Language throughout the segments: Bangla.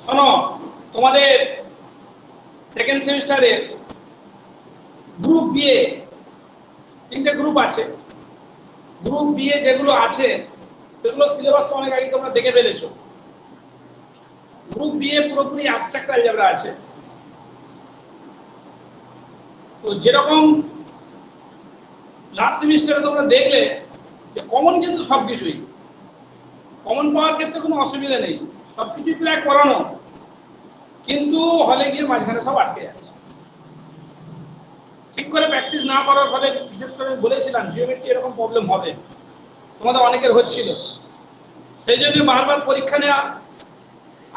শোনো, তোমাদের সেকেন্ড সেমিস্টারে গ্রুপ বি এ 3টে গ্রুপ আছে। গ্রুপ বি এ যেগুলো আছে সেগুলো সিলেবাস তো অনেক আগে তোমরা দেখে ফেলেছো। গ্রুপ বি এ পুরোপুরি অ্যাবস্ট্রাক্ট অ্যালজেব্রা আছে। তো যেরকম লাস্ট সেমিস্টারে তোমরা দেখলে যে কমন কিন্তু সবকিছুই, কমন পাওয়ার ক্ষেত্রে কোনো অসুবিধা নেই, সবকিছুই প্রায় করানো, কিন্তু হলে গিয়ে মাঝখানে সব আটকে যাচ্ছে। ঠিক করে প্র্যাকটিস না করার ফলে, বিশেষ করে বলেছিলাম জিওমেট্রি এরকম প্রবলেম হবে, তোমাদের অনেকের হচ্ছিল। সেই জন্য বারবার পরীক্ষা নেওয়া।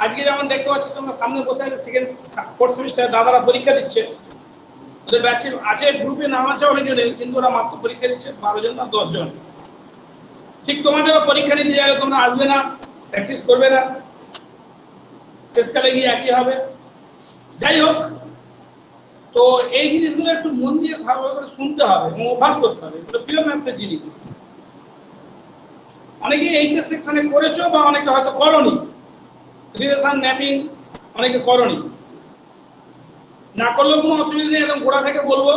আজকে যেমন দেখতে পাচ্ছি তোমরা সামনে বসে আছে সেকেন্ড ফোর্থ সেমিস্টার দাদারা পরীক্ষা দিচ্ছে। ওদের ব্যাচে আছে, গ্রুপে নাম আছে অনেকজনের, কিন্তু ওরা মাত্র পরীক্ষা দিচ্ছে 12 জন না 10 জন। ঠিক তোমাদেরও পরীক্ষা নিতে গেলে তোমরা আসবে না, প্র্যাকটিস করবে না, শেষকালে গিয়ে একই হবে। যাই হোক, তো এই জিনিসগুলো একটু মন দিয়ে ভালোভাবে করে শুনতে হবে এবং অভ্যাস করতে হবে। এগুলো পিওর ম্যাথসের জিনিস। অনেকে এইচএস সেকশনে করেছো বা অনেকে হয়তো করনি। রিলেশন ম্যাপিং অনেকে করনি, না করলেও কোনো অসুবিধা নেই, একদম গোড়া থেকে বলবো।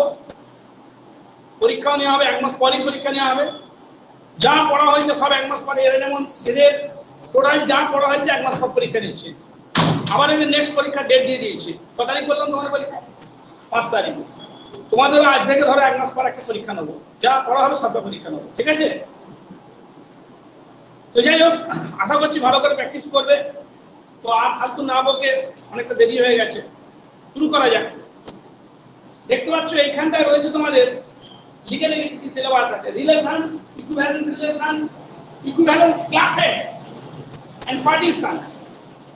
পরীক্ষাও নেওয়া হবে, 1 মাস পরই পরীক্ষা নেওয়া হবে। যা পড়া হয়েছে সব 1 মাস পরে, এরা যেমন এদের টোটাল যা পড়া হয়েছে 1 মাস পর পরীক্ষা নিচ্ছে। আবার এদের নেক্সট পরীক্ষার ডেট দিয়ে দিয়েছি। কত তারিখ বললাম তোমাদের পরীক্ষা? 5 তারিখ। তোমাদের আজ থেকে ধরো 1 মাস পর একটা পরীক্ষা নেবো, যা পড়া হবে সবটা পরীক্ষা নেবো, ঠিক আছে? তো যাই হোক, আশা করছি ভালো করে প্র্যাকটিস করবে। তো আর ফালতু না বকে, অনেকটা দেরি হয়ে গেছে, শুরু করা যাক। দেখতে পাচ্ছ এইখানটায় রয়েছে তোমাদের লিখে রেখেছি কি সিলেবাস আছে: relation, equivalence classes and partition,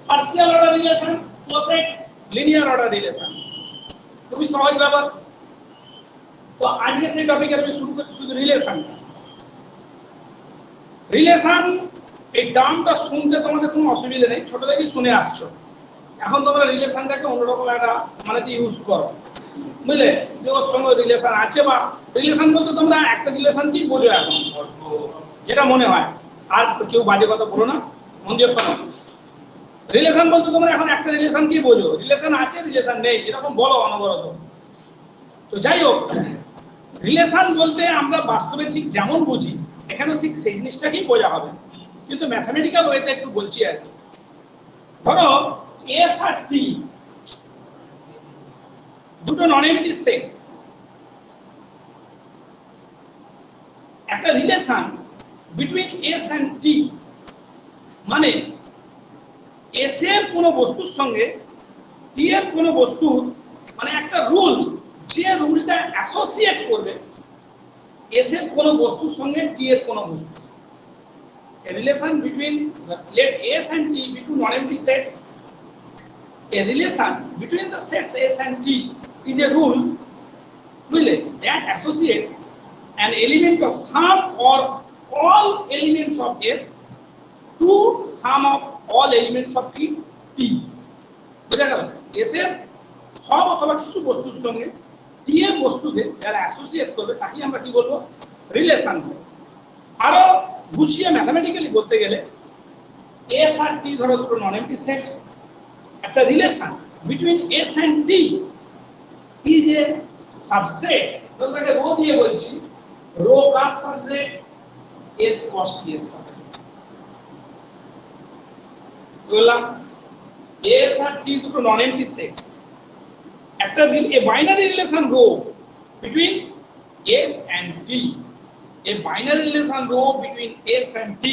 partial order relation, closure, linear order relation. খুবই সহজ ব্যাপার। তো আজকে সেই টপিকে আমি শুরু করছি শুধু রিলেশন। রিলেশন এই টার্মটা শুনতে তোমাদের কোনো অসুবিধা নেই, ছোট থেকেই শুনে আসছো। এখন তোমরা রিলেশনটাকে অন্যরকম একটা মানে ইউজ করো, বুঝলে? যে ওর সঙ্গে রিলেশন আছে, বা রিলেশন বলতে তোমরা একটা রিলেশন কি বোঝো এখন, যেটা মনে হয়। আর কেউ বাজে কথা বলো না, মন দিয়ে শোনো। রিলেশন বলতে তোমরা এখন একটা রিলেশন কি বোঝো? রিলেশন আছে, রিলেশন নেই, এরকম বলো অনবরত। তো যাই হোক, রিলেশন বলতে আমরা বাস্তবে ঠিক যেমন বুঝি এখানেও ঠিক সেই জিনিসটাকেই বোঝা হবে, কিন্তু ম্যাথমেটিক্যাল ওয়েতে একটু বলছি আর কি। ধরো এস আর টি দুটো নন এমপ্টি সেটস। একটা রিলেশন বিটুইন এস এন্ড টি মানে এস এর কোনো বস্তুর সঙ্গে টি এর কোনো বস্তুর মানে একটা রুল, যে রুলটা অ্যাসোসিয়েট করবে এস এর কোনো বস্তুর সঙ্গে টি এর কোনো বস্তু। A relation between let S and T be two non-empty sets. A relation between the sets S and T is a rule that associate an element of some or all elements of S to sum of all elements of T. বুঝা গেল? S এর সব অথবা কিছু বস্তুর সঙ্গে T এর বস্তুকে যারা অ্যাসোসিয়েট করবে তাকে আমরা কি বলবো? রিলেশন বলবো। আরো গুছিয়ে ম্যাথমেটিক্যালি বলতে গেলে এস আর টি ধরো দুটো নন এমপ্টি সেট, একটা relation between S and T is a subset. তোমরাকে রো দিয়ে বলছি, রো কার সাবসেট? এস কস টি এর সাবসেট। বললাম এস আর টি দুটো নন এমপ্টি সেট, একটা a binary relation rho between S and T. A binary relation row between S and T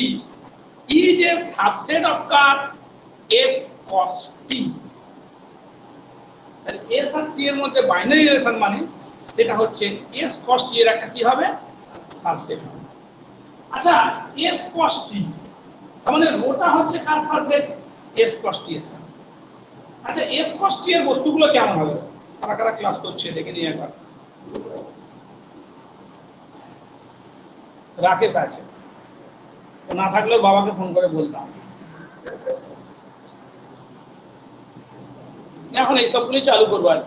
is a subset of curve S cos T. তাহলে S আর T এর মধ্যে বাইনারি রিলেশন মানে সেটা হচ্ছে S cos T এর একটা কি হবে? সাবসেট হবে। আচ্ছা, S cos T তার মানে রোটা হচ্ছে কার সাবসেট? S cos T এর সাবসেট। আচ্ছা, S cos T এর বস্তুগুলো কেমন হবে? কারা কারা ক্লাস করছে দেখে নিয়ে একবার। রাকেশ আছে, না থাকলেও বাবাকে ফোন করে বলতাম। এখন এই সবগুলি চালু করবো আর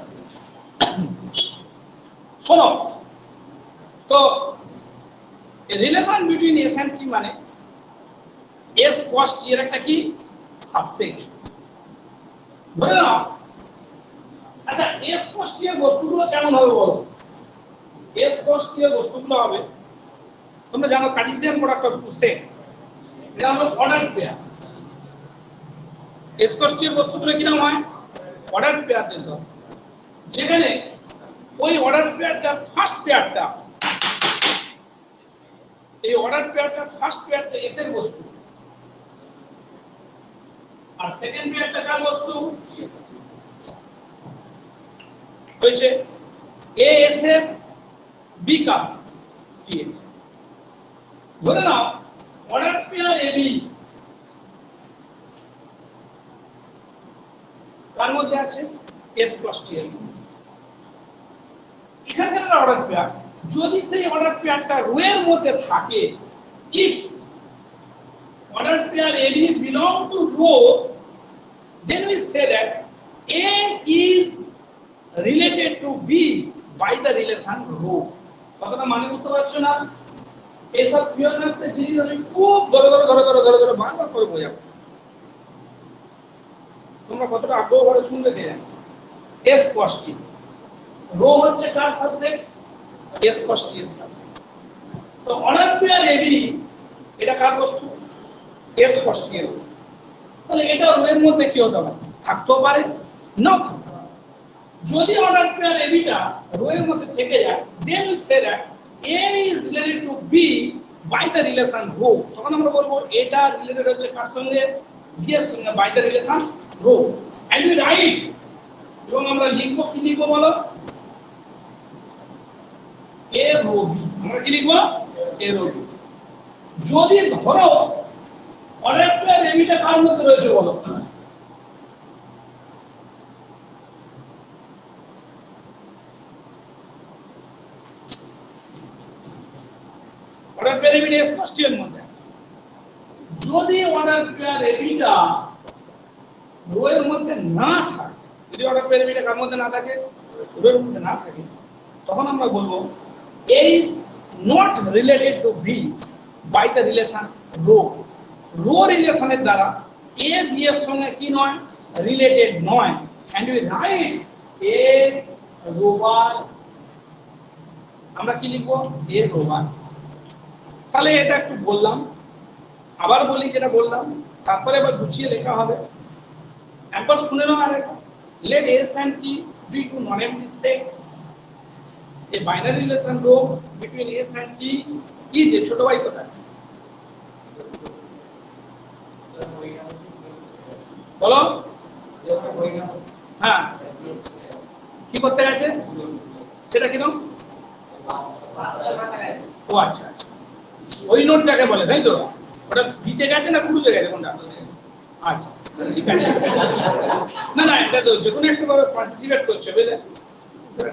শোনো। তো রিলেশন বিটুইন এস এন্ড টি মানে এস কস টি এর একটা কি সাবসেট। ধরে নাও আচ্ছা এস cos t এর বস্তুগুলো কেমন হবে বলো এস cos t এর বস্তুগুলো হবে তোমরা জানো Cartesian product of two sets এটা হলো order pair S cos t এর বস্তুগুলো কি নাম হয় অর্ডার পেয়ার দিতে হবে যেখানে ওই অর্ডার পেয়ারটা ফার্স্ট পেয়ারটা এই অর্ডার পেয়ারটা ফার্স্ট পেয়ারটা এস এর বস্তু আর সেকেন্ড পেয়ারটা কার বস্তু হয়েছে এ এস এর বি কার টি এর ধরে নাও অর্ডার পেয়ার এ বি তার মধ্যে আছে এস প্লাস টি এর এখানকার অর্ডার পেয়ার যদি সেই অর্ডার পেয়ারটা রো এর মধ্যে থাকে if order pair AB belong to row, then we say that A is related to B by the relation row. কথাটা মানে বুঝতে পারছো না এইসব থিওরামসের জিনিস আমি খুব ধরে বারবার করে বোঝাবো তোমরা কতটা আগ্রহ করে শুনবে দেখে এস cos t রো হচ্ছে কার সাবজেক্ট এস cos t এর সাবজেক্ট তো অর্ডার পেয়ার AB এটা কার বস্তু এস cos t এর তাহলে এটা রো এর মধ্যে কি হতে পারে থাকতেও পারে না থাকতে পারে যদি অর্ডার পেয়ার AB টা রো এর মধ্যে থেকে যায় then we say that A is related to B by the relation row তখন আমরা বলবো এটা রিলেটেড হচ্ছে কার সঙ্গে B এর সঙ্গে by the relation row and we write এবং আমরা লিখবো কি লিখবো বলো A রো B আমরা কি লিখবো A রো B যদি ধরো অর্ডার পেয়ার AB টা কার মধ্যে রয়েছে বলো order pair AB S cos t এর মধ্যে যদি অর্ডার পেয়ার AB টা রো এর মধ্যে না থাকে যদি অর্ডার পেয়ার AB টা কার মধ্যে না থাকে রো এর মধ্যে না থাকে তখন আমরা বলবো A is not related to B by the relation row rho রিলেশনের দ্বারা A B এর সঙ্গে কি নয় রিলেটেড নয় and we write A rho bar আমরা কি লিখবো A রো বার তাহলে এটা একটু বললাম আবার বলি যেটা বললাম তারপরে আবার গুছিয়ে লেখা হবে একবার শুনে নাও আরেকবার let S and T be two non-empty sets a binary relation row between S and T is a ছোট ভাই কোথায় বলো হ্যাঁ কি করতে গেছে সেটা কি নাম ও আচ্ছা আচ্ছা ওই নোটটাকে বলে তাই তো ওটা দিতে গেছে না কুড়ুতে গেছে কোনটা আচ্ছা ঠিক আছে না না এটা তো যে কোনো একটা ভাবে পার্টিসিপেট করছে বুঝলে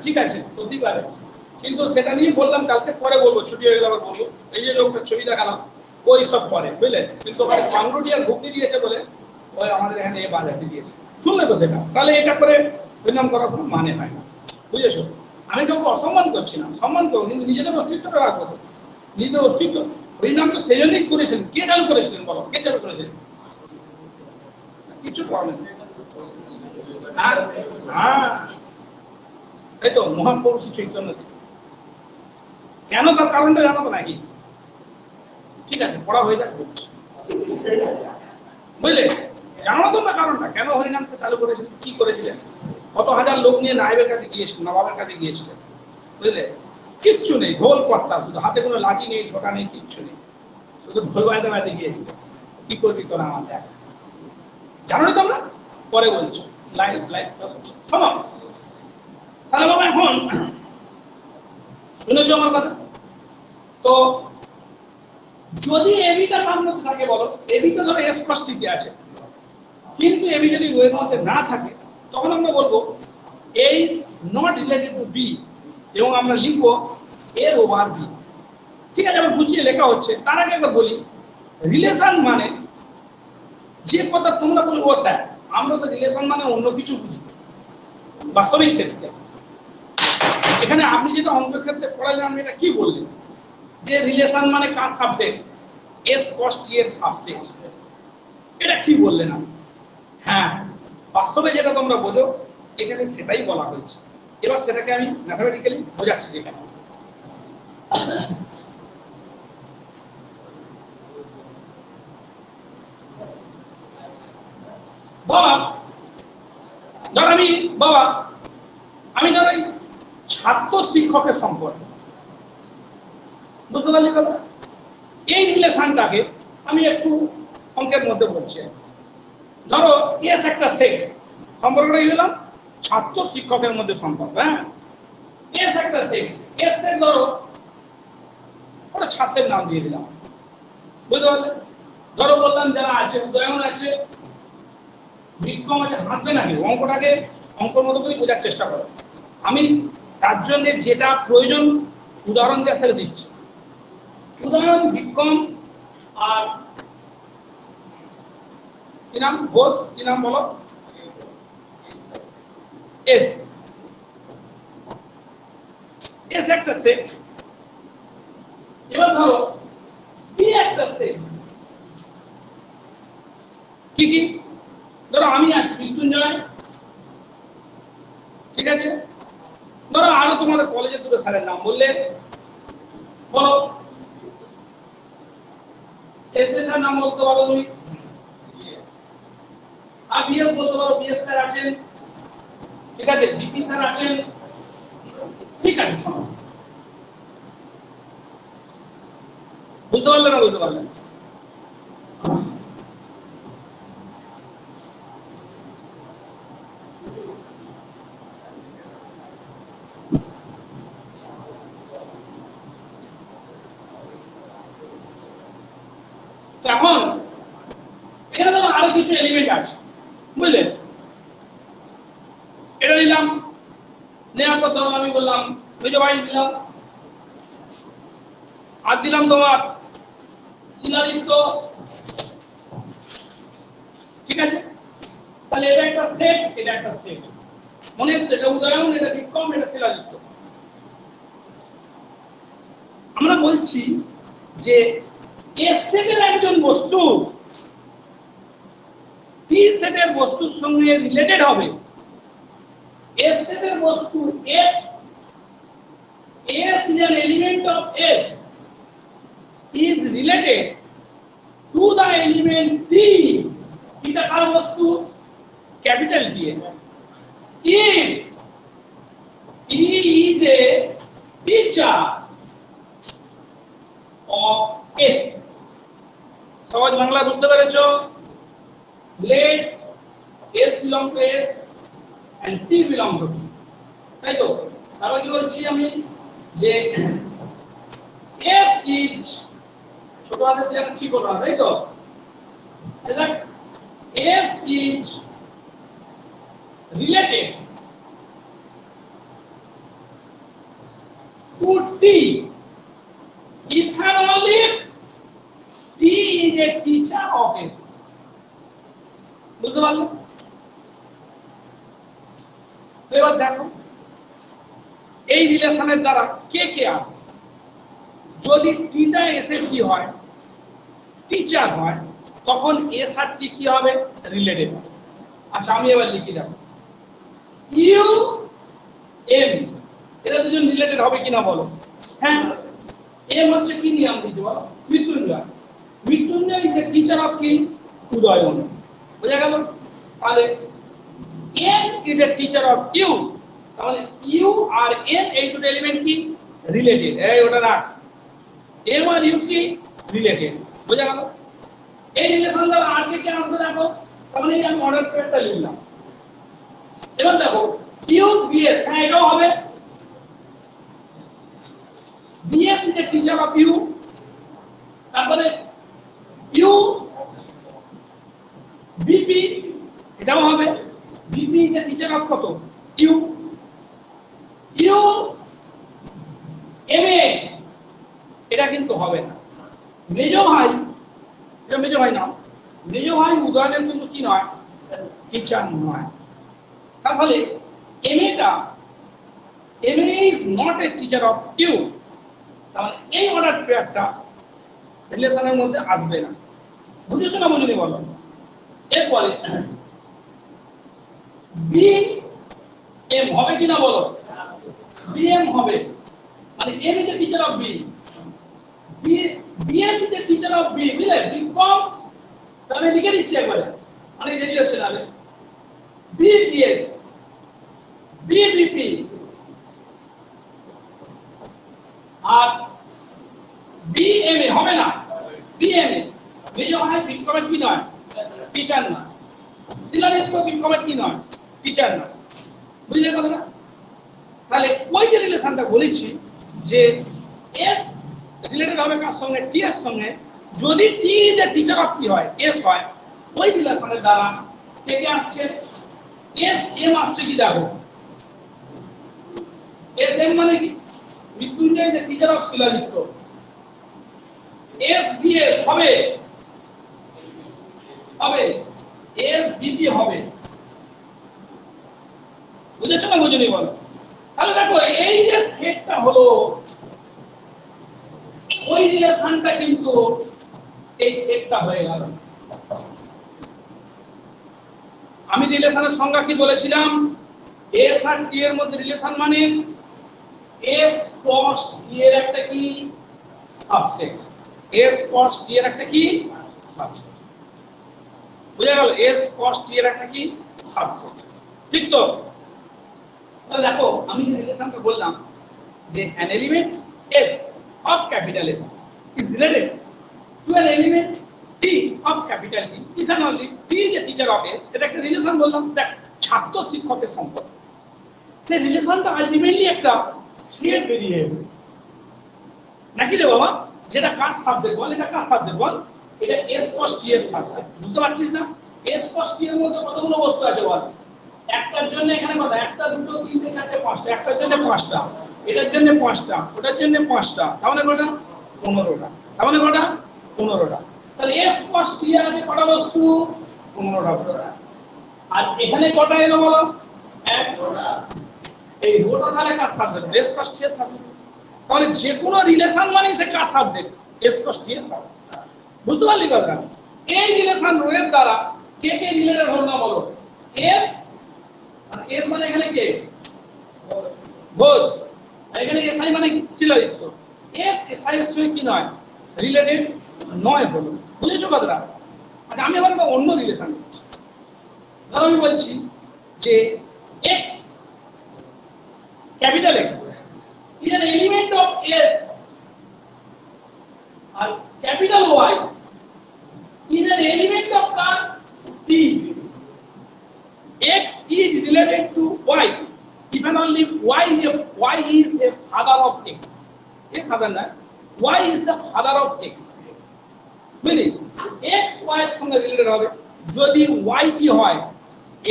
ঠিক আছে হতেই পারে কিন্তু সেটা নিয়ে বললাম কালকে পরে বলবো ছুটি হয়ে গেলে আবার বলবো এই যে লোকটা ছবি দেখালাম ওই সব করে বুঝলে কিন্তু ওখানে পাউরুটি আর ঘুগনি দিয়েছে বলে ওই আমাদের এখানে এই বাজারটি দিয়েছে শুনলে তো সেটা তাহলে এটা করে পরিণাম করার কোনো মানে হয় না বুঝেছো আমি কাউকে অসম্মান করছি না সম্মান করবো কিন্তু নিজেদের অস্তিত্বটা রাখবো নিজেদের অস্তিত্ব পরিণাম তো সেই জন্যই করেছিলেন কে চালু করেছিলেন বলো কে চালু করেছিলেন কিছু প্রবলেম হ্যাঁ তাই তো মহাপুরুষ চৈতন্য কেন তার কারণটা জানো তো নাকি ঠিক আছে পড়া হয়ে যাক বুঝলে জানো তো না কারণটা কেন হরিনামকে চালু করেছিলেন কি করেছিলেন কত হাজার লোক নিয়ে নায়েবের কাছে গিয়েছিলেন নবাবের কাছে গিয়েছিলেন বুঝলে কিচ্ছু নেই ঢোল করতাম শুধু হাতে কোনো লাঠি নেই ছোটা নেই কিচ্ছু নেই শুধু ঢোল বাজাতে বাজাতে গিয়েছিলেন কি করবি তোরা আমার দেখ জানো না তোমরা পরে বলছো লাইভ লাইভ শোনো তাহলে বাবা এখন শুনেছো আমার কথা তো যদি এবিটা কার মধ্যে থাকে বলো এবিটা ধরো এস প্লাস টি আছে কিন্তু এবি যদি রো এর মধ্যে না থাকে তখন আমরা বলবো A is not related to B এবং আমরা লিখবো এ ওভার বি ঠিক আছে আবার গুছিয়ে লেখা হচ্ছে তার আগে একবার বলি রিলেশন মানে যে কথা তোমরা বলবো ও স্যার আমরা তো রিলেশন মানে অন্য কিছু বুঝি বাস্তবিক ক্ষেত্রে এখানে আপনি যেটা অঙ্কের ক্ষেত্রে পড়ালেন এটা কি বললেন যে রিলেশন মানে কার সাবজেক্ট এস cos t এর সাবজেক্ট এটা কি বললেন আপনি হ্যাঁ বাস্তবে যেটা তোমরা বোঝো এখানে সেটাই বলা হয়েছে। এবার সেটাকে আমি ম্যাথমেটিক্যালি বোঝাচ্ছি এখানে। বাবা ধর আমি ধর এই ছাত্র শিক্ষকের সম্পর্ক, বুঝতে পারলি কথা? এই রিলেশনটাকে আমি একটু অঙ্কের মধ্যে বলছি। ধরো এস একটা সেট, সম্পর্কটা কি বললাম? ছাত্র শিক্ষকের মধ্যে সম্পর্ক। হ্যাঁ, এস একটা সেট, এস সেট ধরো ওটা ছাত্রের নাম দিয়ে দিলাম, বুঝতে পারলে? ধরো বললাম যারা আছে, উদয়ন আছে, বিক্রম আছে। হাসবে নাকি? অঙ্কটাকে অঙ্কের মতো করে বোঝার চেষ্টা করো। আমি তার জন্য যেটা প্রয়োজন উদাহরণ দিয়ে সেটা দিচ্ছি। উদাহরণ বিক্রম আর কি নাম? ঘোষ। কি নাম বলো? এস। এস একটা সেট। এবার ধরো বি একটা সেট। কি কি? ধরো আমি আছি মৃত্যুঞ্জয়, ঠিক আছে? ধরো আরো তোমাদের কলেজের দুটো স্যারের নাম বললে, বলো। এস এস এর নাম বলতে পারো তুমি, আর বিএস বলতে পারো, বিএস স্যার আছেন, ঠিক আছে? বিপি স্যার আছেন, ঠিক আছে? শোনো, বুঝতে পারলে না? বুঝতে পারলেন? এখন এখানে ধরো আরো কিছু এলিমেন্ট আছে, বুঝলেন? এটা নিলাম, নেওয়ার পর ধরো আমি বললাম মেজো ভাই দিলাম, আর দিলাম তোমার শিলালিপ্ত, ঠিক আছে? তাহলে এটা একটা সেট, এটা একটা সেট। মনে হচ্ছে এটা উদয়ন, এটা বিক্রম, এটা শিলালিপ্ত। আমরা বলছি যে এস সেটের একজন বস্তু টি সেটের বস্তুর সঙ্গে রিলেটেড হবে। এস সেটের বস্তু S, S is an element of S is related to the element T. এটা কার বস্তু? ক্যাপিটাল T এর। If T is a teacher of S, সহজ বাংলা বুঝতে পেরেছো? Let S belong to S and T belong to T, তাই তো? তারপর কি বলছি আমি যে S is ছোট হাতের দিয়ে কি করব, তাই তো? S is related to T if and only T is a teacher of S, বুঝতে পারলে? এবার দেখো এই রিলেশনের দ্বারা কে কে আসে। যদি টিটা এস এর কি হয়? টিচার হয়, তখন এস আর টি কি হবে? রিলেটেড হবে। আচ্ছা আমি এবার লিখে যাব ইউ এম, এরা দুজন রিলেটেড হবে কিনা বলো? হ্যাঁ, এম হচ্ছে কি নিয়ম দিতে বলো? Mrityunjay. Mrityunjay is a teacher of কি? উদয়ন। বোঝা গেল? তাহলে M is a teacher of you, তাহলে ইউ আর এম এই দুটো এলিমেন্ট কি? রিলেটেড। এই ওটা রাখ, এম আর ইউ কি? রিলেটেড। বোঝা গেল? এই রিলেশন দ্বারা আর কে কে আসবে দেখো। তাহলে এই আমি অর্ডার পেয়ারটা লিখলাম। এবার দেখো ইউ বিএস, হ্যাঁ এটাও হবে। BS is a teacher of U, তারপরে ইউ বিপি, এটাও হবে। BP is a teacher of কত? ইউ। ইউ এমএ, এটা কিন্তু হবে না। মেজো ভাই, এটা মেজো ভাই নাম, মেজো ভাই উদয়নের কিন্তু কি নয়? টিচার নয়। তাহলে এমএটা, MA is not a teacher of you, তাহলে এই অর্ডার পেয়ারটা রিলেশনের মধ্যে আসবে না। বুঝেছো না বুঝুনি বলো? এরপরে বি এম হবে কিনা বলো, বি এম হবে, মানে M is the teacher of B, B BS is the teacher of B, বুঝলে বিকম, তাহলে লিখে দিচ্ছি একবারে, অনেক দেরি হচ্ছে না, বি বিএস, বি বিপি, আর বিএমএ হবে না, বিএমএ মেজো হয়, বিকমের কি নয়, টিচার না, সিলারিস তো বিকমের কি নয়, টিচার না, বুঝলে কথাটা? তাহলে ওই যে রিলেশনটা বলেছি যে এস রিলেটেড হবে কার সঙ্গে, টি এর সঙ্গে, যদি টি যে টিচার অফ কি হয়, এস হয়, ওই রিলেশনের দ্বারা কে কে আসছে, এস এম আসছে কি দেখো, এস এম মানে কি, মৃত্যুঞ্জয় যে টিচার অফ শিলালিপ্ত, এস বি এস হবে, হবে এস বিপি হবে, বুঝেছো না বুঝুনি বলো? তাহলে দেখো এই যে সেটটা হলো, ওই রিলেশনটা কিন্তু এই সেটটা হয়ে গেল। আমি রিলেশনের সংজ্ঞা কি বলেছিলাম, এস আর টি এর মধ্যে রিলেশন মানে এস ক্রস টি এর একটা কি সাবসেট, এস ক্রস টি এর একটা কি সাবসেট, বুঝা গেল? এস ক্রস টি এর একটা কি সাবসেট, ঠিক তো? তাহলে দেখো আমি যে রিলেশনটা বললাম যে an element s of capital S is related to an element t of capital T if and only t is a teacher of S, এটা একটা রিলেশন বললাম, দেখ ছাত্র শিক্ষকের সম্পর্ক, সেই রিলেশনটা আলটিমেটলি একটা সেট বেরিয়ে এলো নাকি রে বাবা, যেটা কার সাবজেক্ট বল, এটা কার সাবজেক্ট বল, এটা S cos T এর সাবজেক্ট, বুঝতে পারছিস না? S cos T এর মধ্যে কতগুলো বস্তু আছে বল, একটার জন্য এখানে কত, একটা দুটো তিনটে চারটে পাঁচটা, একটার জন্য পাঁচটা, এটার জন্য পাঁচটা, ওটার জন্য পাঁচটা, তাহলে কটা, 15টা, তাহলে কটা, 15টা, তাহলে S cos T এর আছে কটা বস্তু, 15টা বস্তু, আর এখানে কটা এলো বলো, একটা, এই রোটা তাহলে কার সাবজেক্ট, S cos T এর সাবজেক্ট, তাহলে যে কোনো রিলেশন মানে সে কার সাবজেক্ট, S cos T এর সাবজেক্ট, বুঝতে পারলি কথা? এই রিলেশন রোয়ের দ্বারা কে কে রিলেটেড হলো না বলো, S, আর এস মানে এখানে কে, ঘোষ, আর এখানে এসআই মানে কি, শিলাদিত্য, এস এসআই এর সঙ্গে কি নয়, রিলেটেড নয় হলো, বুঝেছো কথাটা? আচ্ছা আমি আবার অন্য রিলেশন বলছি, ধরো আমি বলছি যে X, capital X is an element of S আর capital Y is an element of T. X is related to Y if and only Y is a father of X. A father na, Y is the father of X. বুঝলি, X Y এর সঙ্গে রিলেটেড হবে যদি Y কি হয়,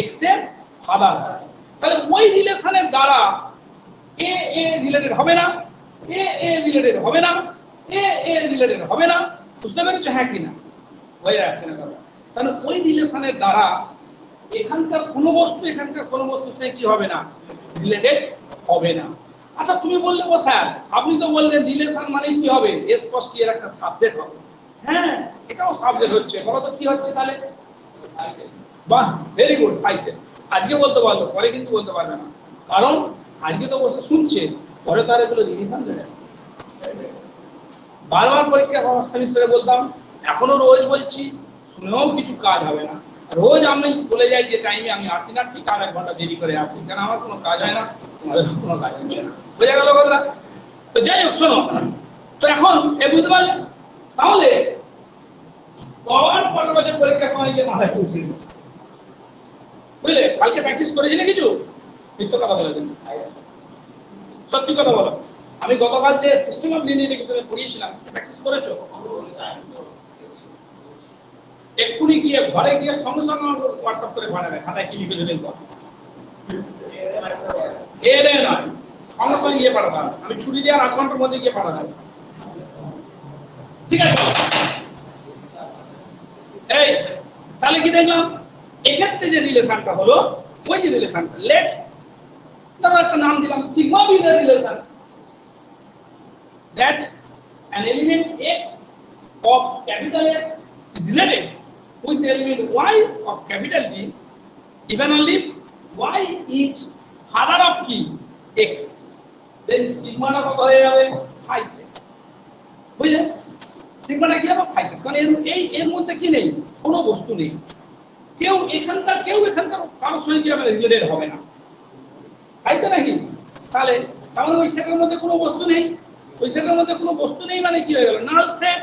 X এর ফাদার হয়, তাহলে ওই রিলেশনের দ্বারা এ এ রিলেটেড হবে না, এ এ রিলেটেড হবে না, এ এ রিলেটেড হবে না, বুঝতে পেরেছো হ্যাঁ কি না, হয়ে যাচ্ছে না কথা? তাহলে ওই রিলেশনের দ্বারা এখানকার কোনো বস্তু এখানকার কোনো বস্তু সে কি হবে না, রিলেটেড হবে না। আচ্ছা তুমি বললে ও স্যার আপনি তো বললেন রিলেশন মানে কি হবে, এস কস টি এর একটা সাবজেক্ট হবে, হ্যাঁ এটাও সাবজেক্ট হচ্ছে, বলো তো কি হচ্ছে তাহলে, বাহ ভেরি গুড, পাইছে, আজকে বলতে পারলো, পরে কিন্তু বলতে পারবে না, কারণ আজকে তো বসে শুনছে, পরে তার এগুলো রিলেশন দেবে। বারবার পরীক্ষা অবস্থা বিষয়ে বলতাম, এখনো রোজ বলছি, শুনেও কিছু কাজ হবে না, রোজ আমি বলে যাই যে টাইমে আমি আসি না, ঠিক 1 ঘন্টা দেরি করে আসি, কারণ আমার কোনো কাজ হয় না, তোমাদের কোনো কাজ হচ্ছে না, বোঝা গেল কথা? তো যাই হোক শোনো, তো এখন বুঝতে পারলে, তাহলে কবার 15 বছর পরীক্ষার সময় গিয়ে মাথায় চলছিল, বুঝলে? কালকে প্র্যাকটিস করেছিলে কিছু, মিথ্যা কথা বলেছেন, সত্যি কথা বলো, আমি গতকাল যে সিস্টেম অফ লিনিয়ার ইকুয়েশন পড়িয়েছিলাম প্র্যাকটিস করেছো? এক্ষুনি গিয়ে ঘরে গিয়ে সঙ্গে সঙ্গে হোয়াটসঅ্যাপ করে পাঠাবে, খাতায় কি লিখেছো দেখো, এরে নয়, সঙ্গে সঙ্গে গিয়ে পাঠাতে হবে, আমি ছুটি দেওয়ার 8 ঘন্টার মধ্যে গিয়ে পাঠাতে হবে, ঠিক আছে? এই তাহলে কি দেখলাম, এক্ষেত্রে যে রিলেশনটা হলো, ওই যে রিলেশনটা লেট ধরো একটা নাম দিলাম sigma B the relation that an element x of capital S is related with the element y of capital T even only y is father of কি x, দেন সিগমাটা কত হয়ে যাবে 5 সেট, বুঝলেন? সিগমাটা কি হবে 5 সেট, কারণ এর মধ্যে কি নেই, কোনো বস্তু নেই, কেউ এখানকার কারোর সঙ্গে কি হবে রিলেটেড হবে না, তাই তো নাকি? তাহলে ওই সেটের মধ্যে কোনো বস্তু নেই, ওই সেটের মধ্যে কোনো বস্তু নেই মানে কি হয়ে গেল নাল সেট,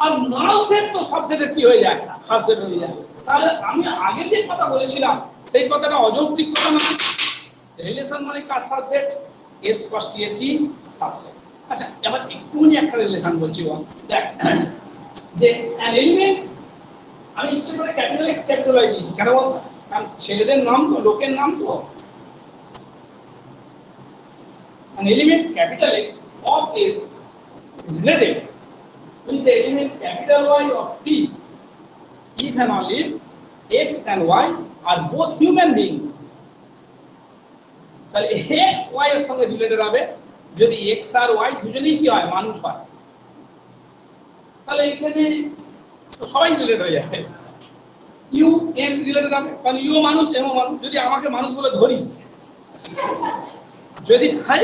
আর নাল সেট তো সাবসেটের কি হয়ে যায়, সাবসেট হয়ে যায়। তাহলে আমি আগে যে কথা বলেছিলাম সেই কথাটা অযৌক্তিক কথা না, রিলেশন মানে কার সাবসেট, এস ক্রস টি এর কি সাবসেট। আচ্ছা এবার একটুখানি একটা রিলেশন বলছি, দেখ যে অ্যান এলিমেন্ট, আমি ইচ্ছে করে ক্যাপিটাল এক্স ক্যাপিটাল ওয়াই দিয়েছি কেন বলতো, কারণ ছেলেদের নাম তো, লোকের নাম তো। An element capital X of S is related with the element capital Y of T if and only X and Y are both human beings. তাহলে X Y এর সঙ্গে রিলেটেড হবে যদি X আর Y দুজনেই কি হয় মানুষ হয়, তাহলে এখানে সবাই রিলেটেড হয়ে যাবে। ইউ এম রিলেটেড হবে কারণ ইউ মানুষ এমও মানুষ, যদি আমাকে মানুষ বলে ধরিস, যদি ভাই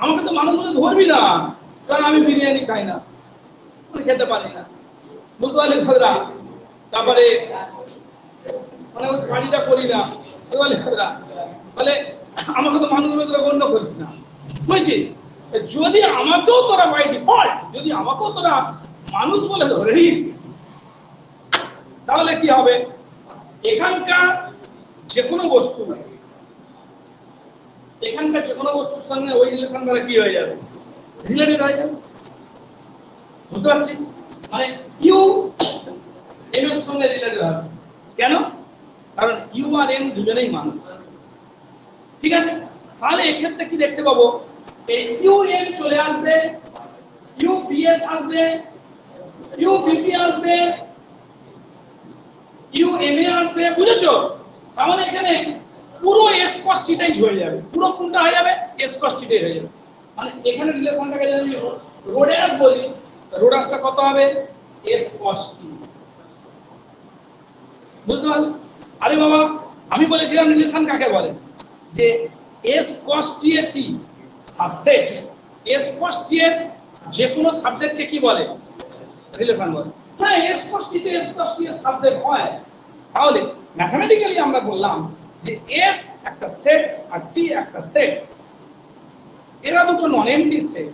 আমাকে তো মানুষ বলে ধরবি না, কারণ আমি বিরিয়ানি খাই না, খেতে পারি না, বুঝতে পারলি খোদরা? তারপরে মানে ওই পানিটা করি না, বুঝতে পারলি খোদরা? বলে আমাকে তো মানুষ বলে তোরা গণ্য করিস না, বুঝছিস? যদি আমাকেও তোরা বাই ডিফল্ট, যদি আমাকেও তোরা মানুষ বলে ধরিস, তাহলে কি হবে, এখানকার যে কোনো বস্তু, এখানকার যে কোনো বস্তুর সঙ্গে ওই রিলেশন দ্বারা কি হয়ে যাবে, রিলেটেড হয়ে যাবে, বুঝতে পারছিস? মানে ইউ এম এর সঙ্গে রিলেটেড হবে, কেন? কারণ ইউ আর এম দুজনেই মানুষ, ঠিক আছে? তাহলে এক্ষেত্রে কি দেখতে পাবো, এই ইউ এম চলে আসবে, ইউ বিএস আসবে, ইউ বিপি আসবে, ইউ এম এ আসবে, বুঝেছো? তার মানে এখানে পুরো এস কস থিটাই হয়ে যাবে, পুরো কোনটা হয়ে যাবে, এস কস থিটাই হয়ে যাবে। মানে এখানে রিলেশনটাকে যদি রোডাস বলি, রোডাসটা কত হবে, এস কস টি, বুঝতে পারলে? আরে বাবা আমি বলেছিলাম রিলেশন কাকে বলে, যে এস কস টি এর কি সাবসেট, এস কস টি এর যে কোনো সাবজেক্টকে কি বলে, রিলেশন বলে। হ্যাঁ এস কস টি তে এস কস টি এর সাবজেক্ট হয়, তাহলে ম্যাথমেটিক্যালি আমরা বললাম যে এস একটা সেট আর টি একটা সেট, এরা দুটো non empty set.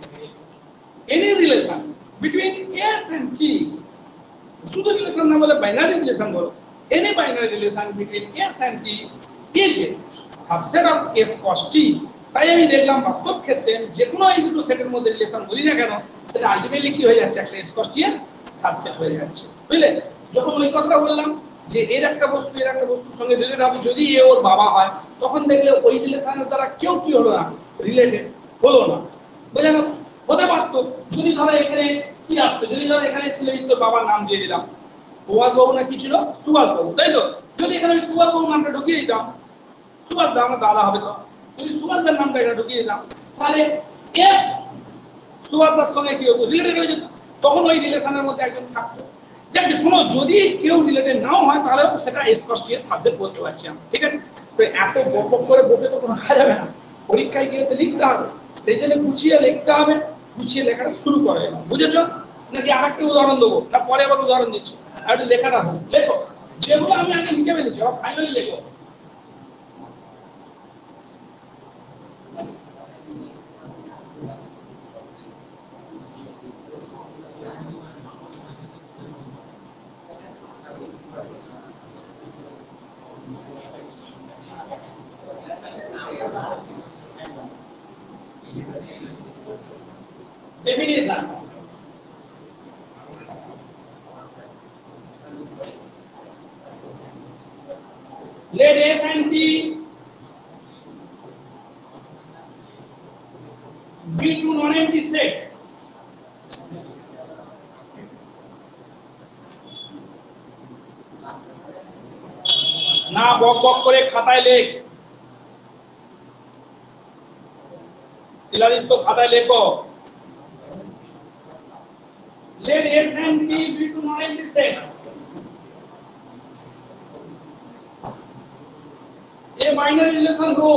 Any relation between S and T, শুধু রিলেশন না বলে বাইনারি রিলেশন বলো, any binary relation between S and T is a subset of S cross T. তাই আমি দেখলাম বাস্তব ক্ষেত্রে যে কোনো এই দুটো সেটের মধ্যে রিলেশন বলি না কেন, সেটা আলটিমেটলি কি হয়ে যাচ্ছে, একটা এস কস টি এর সাবসেট হয়ে যাচ্ছে, বুঝলে? যখন ওই কথাটা বললাম যে এর একটা বস্তু এর একটা বস্তুর সঙ্গে রিলেটেড হবে যদি এ ওর বাবা হয়, তখন দেখলে ওই রিলেশনের দ্বারা কেউ কি হলো না, রিলেটেড হলো না, বুঝলে না? হতে পারতো যদি ধরো এখানে কি আসতো, যদি ধরো এখানে ছিল তোর বাবার নাম দিয়ে দিলাম, সুভাষ বাবু না কি ছিল, সুভাষ বাবু, তাই তো? যদি এখানে আমি সুভাষ বাবু নামটা ঢুকিয়ে দিতাম, সুভাষ দা আমার দাদা হবে, তো যদি সুভাষ দার নামটা এখানে ঢুকিয়ে দিতাম, তাহলে এস সুভাষ দার সঙ্গে কি হতো, রিলেটেড হয়ে যেত, তখন ওই রিলেশনের মধ্যে একজন থাকতো। যাকে শোনো যদি কেউ রিলেটেড নাও হয় তাহলে সেটা এস কস টি এর সাবজেক্ট বলতে পারছি আমি, ঠিক আছে? তো এত বক করে বকে তো কোনো কাজ যাবে না, পরীক্ষায় গিয়ে তো লিখতে হবে, সেই জন্য গুছিয়ে লিখতে হবে, গুছিয়ে লেখাটা শুরু করে, বুঝেছো? নাকি আরেকটা উদাহরণ দেবো, না পরে আবার উদাহরণ দিচ্ছি, আর একটু লেখাটা হোক, লেখো যেগুলো আমি আগে লিখে ফেলেছি, ফাইনালি লেখো। Definition. Let S and T be two non-empty sets. না বক বক করে খাতায় লেখ, শিলাদিত্য খাতায় লেখো। Let S and T be two non-empty sets. a binary relation rho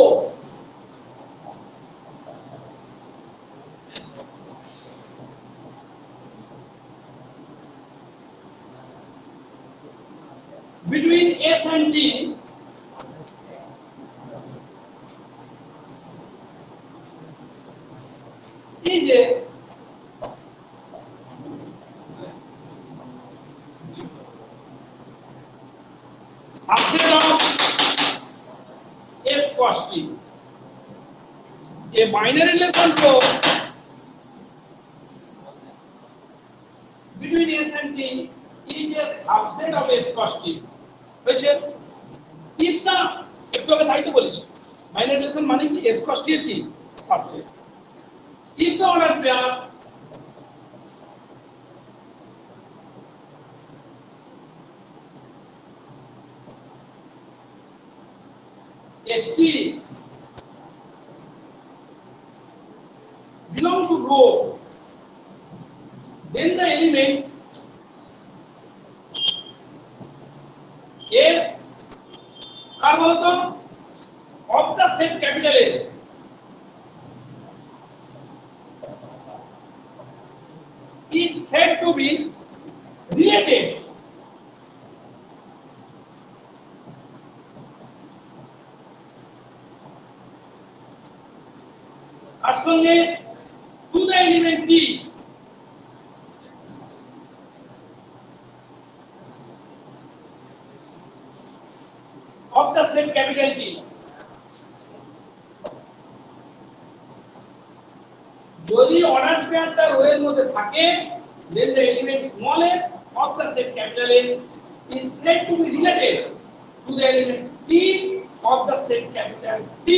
between S and T is a subset of S cos T. A binary relation rho between S and T is a subset of S cos T. হয়েছে এটা একটু আগে তাই তো বলিস বাইনারি রিলেশন মানে কি S cos T এর কি subset if the order pair ST belong to rho, then the element S of the set capital S is said to be related আর সঙ্গে to the element T of the set capital T. যদি অর্ডার পেয়ারটা রো এর মধ্যে থাকে then the element small s of the set capital S is said to be related to the element T of the set capital T.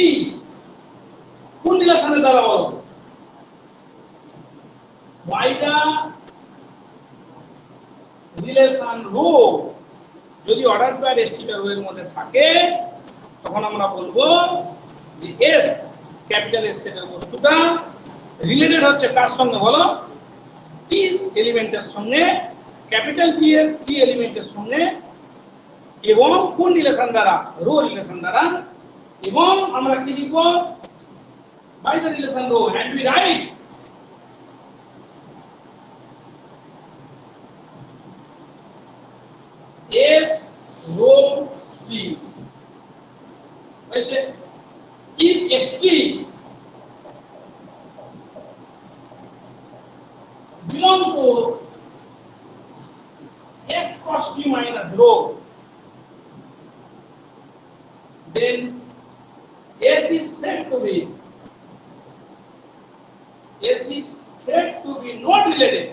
কোন রিলেশনের দ্বারা বলো by the relation rho যদি অর্ডার পেয়ার ST টা রো এর মধ্যে থাকে তখন আমরা বলবো যে S ক্যাপিটাল S সেটের বস্তুটা রিলেটেড হচ্ছে কার সঙ্গে বলো T এলিমেন্টের সঙ্গে ক্যাপিটাল T এর T এলিমেন্টের সঙ্গে এবং কোন রিলেশন দ্বারা রো রিলেশন দ্বারা এবং আমরা কি লিখব by the relation rho and we write S rho T হয়েছে if ST belong to S cos T minus rho then S is said to be not related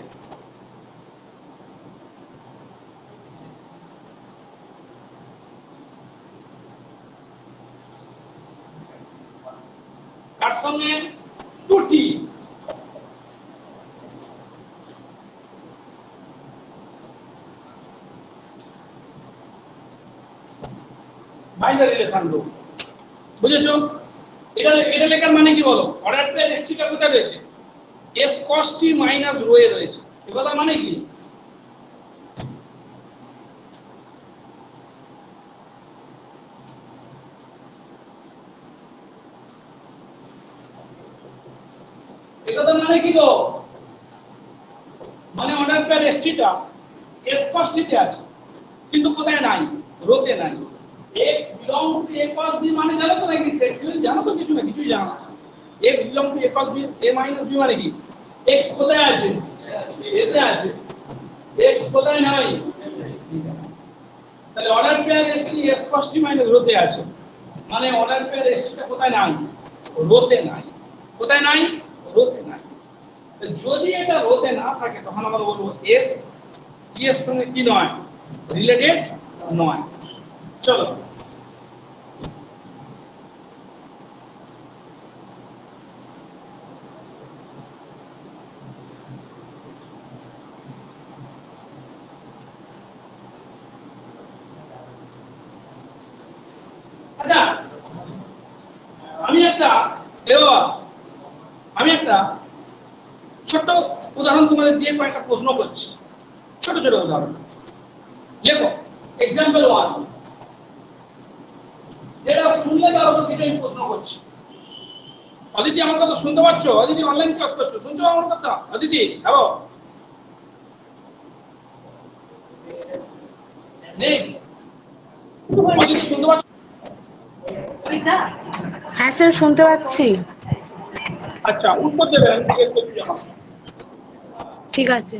তার সঙ্গে 2T বাইনারি রিলেশন রো বুঝেছো এটা লেখার মানে কি বলো অর্ডার পেয়ার ST টা কোথায় রয়েছে S cos T minus rho এ রয়েছে এটা মানে কি এটা মানে কি গো মানে অর্ডার পেয়ার ST টা S cos T তে আছে কিন্তু কোথায় নাই রোতে নাই x belong to a cos b মানে জানো তো নাকি সেট থিওরি জানো তো কিছু না কিছুই জানো না x belong to a cos b a minus b মানে কি x কোথায় আছে এতে আছে x কোথায় নাই তাহলে order pair ST S cos T minus রোতে আছে মানে অর্ডার পেয়ার ST টা কোথায় নাই রোতে নাই কোথায় নাই রোতে নাই যদি এটা রোতে না থাকে তখন আমরা বলবো S T এর সঙ্গে কি নয় রিলেটেড নয় চলো আচ্ছা আমি একটা ছোট উদাহরণ তোমাদের দিয়ে কয়েকটা প্রশ্ন করছি ছোট ছোট উদাহরণ লেখো এক্সাম্পল 1 যেটা শুনলে তার উপর কিছু আমি প্রশ্ন করছি। অদিতি আমার কথা শুনতে পাচ্ছ? অদিতি অনলাইন ক্লাস করছো, শুনছো আমার কথা? অদিতি হ্যালো, নেই? অদিতি শুনতে পাচ্ছ? হ্যাঁ স্যার, শুনতে পাচ্ছি। আচ্ছা, উত্তর দেবে, আমি জিজ্ঞেস করছি যখন। ঠিক আছে।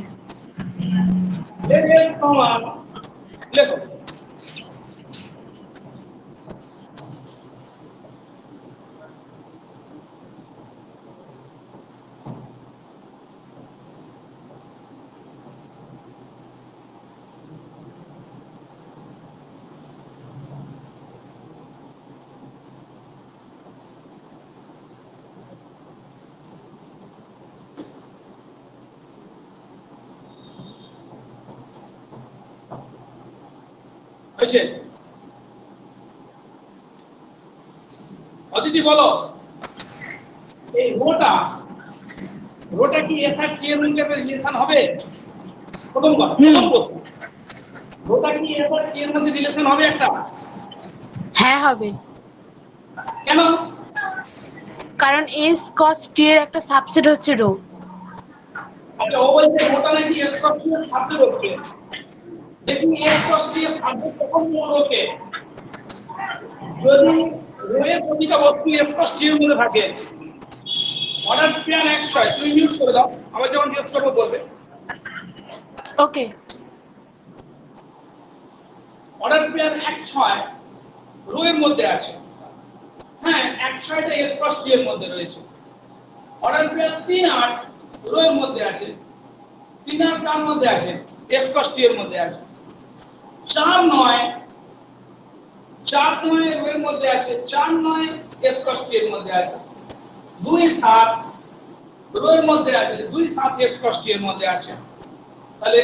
লেখো। হয়েছে? অদিতি বলো, এই রোটা কি এস আর টি এর মধ্যে রিলেশন হবে? প্রথম প্রশ্ন, রোটা কি এস আর টি এর মধ্যে রিলেশন হবে একটা? হ্যাঁ হবে, কেন? কারণ এস কস টি এর একটা সাবসেট হচ্ছে রো। আচ্ছা, ও বলছে রোটা নাকি এস কস টি এর সাবজেক্ট হচ্ছে। দেখুন, এস কস টি এর সাবজেক্ট কখন রোকে? যদি রোয়ের প্রতিটা বস্তু এস কস টি এর মধ্যে থাকে। অর্ডার পেয়ার 1-6, তুমি মিউট করে দাও, আবার যখন জিজ্ঞেস করবো বলবে। ওকে। অর্ডার পেয়ার 1-6 রো এর মধ্যে আছে। হ্যাঁ, 1-6টা এস কস টি এর মধ্যে রয়েছে। অর্ডার পেয়ার 3-8 রো এর মধ্যে আছে। 3-8 কার মধ্যে আছে? এস কস টি এর মধ্যে আছে। 4-9 রো এর মধ্যে আছে। 4-9 এস কস টি এর মধ্যে আছে। 2-7 রো এর মধ্যে আছে। 2-7 এস কস টি এর মধ্যে আছে। তাহলে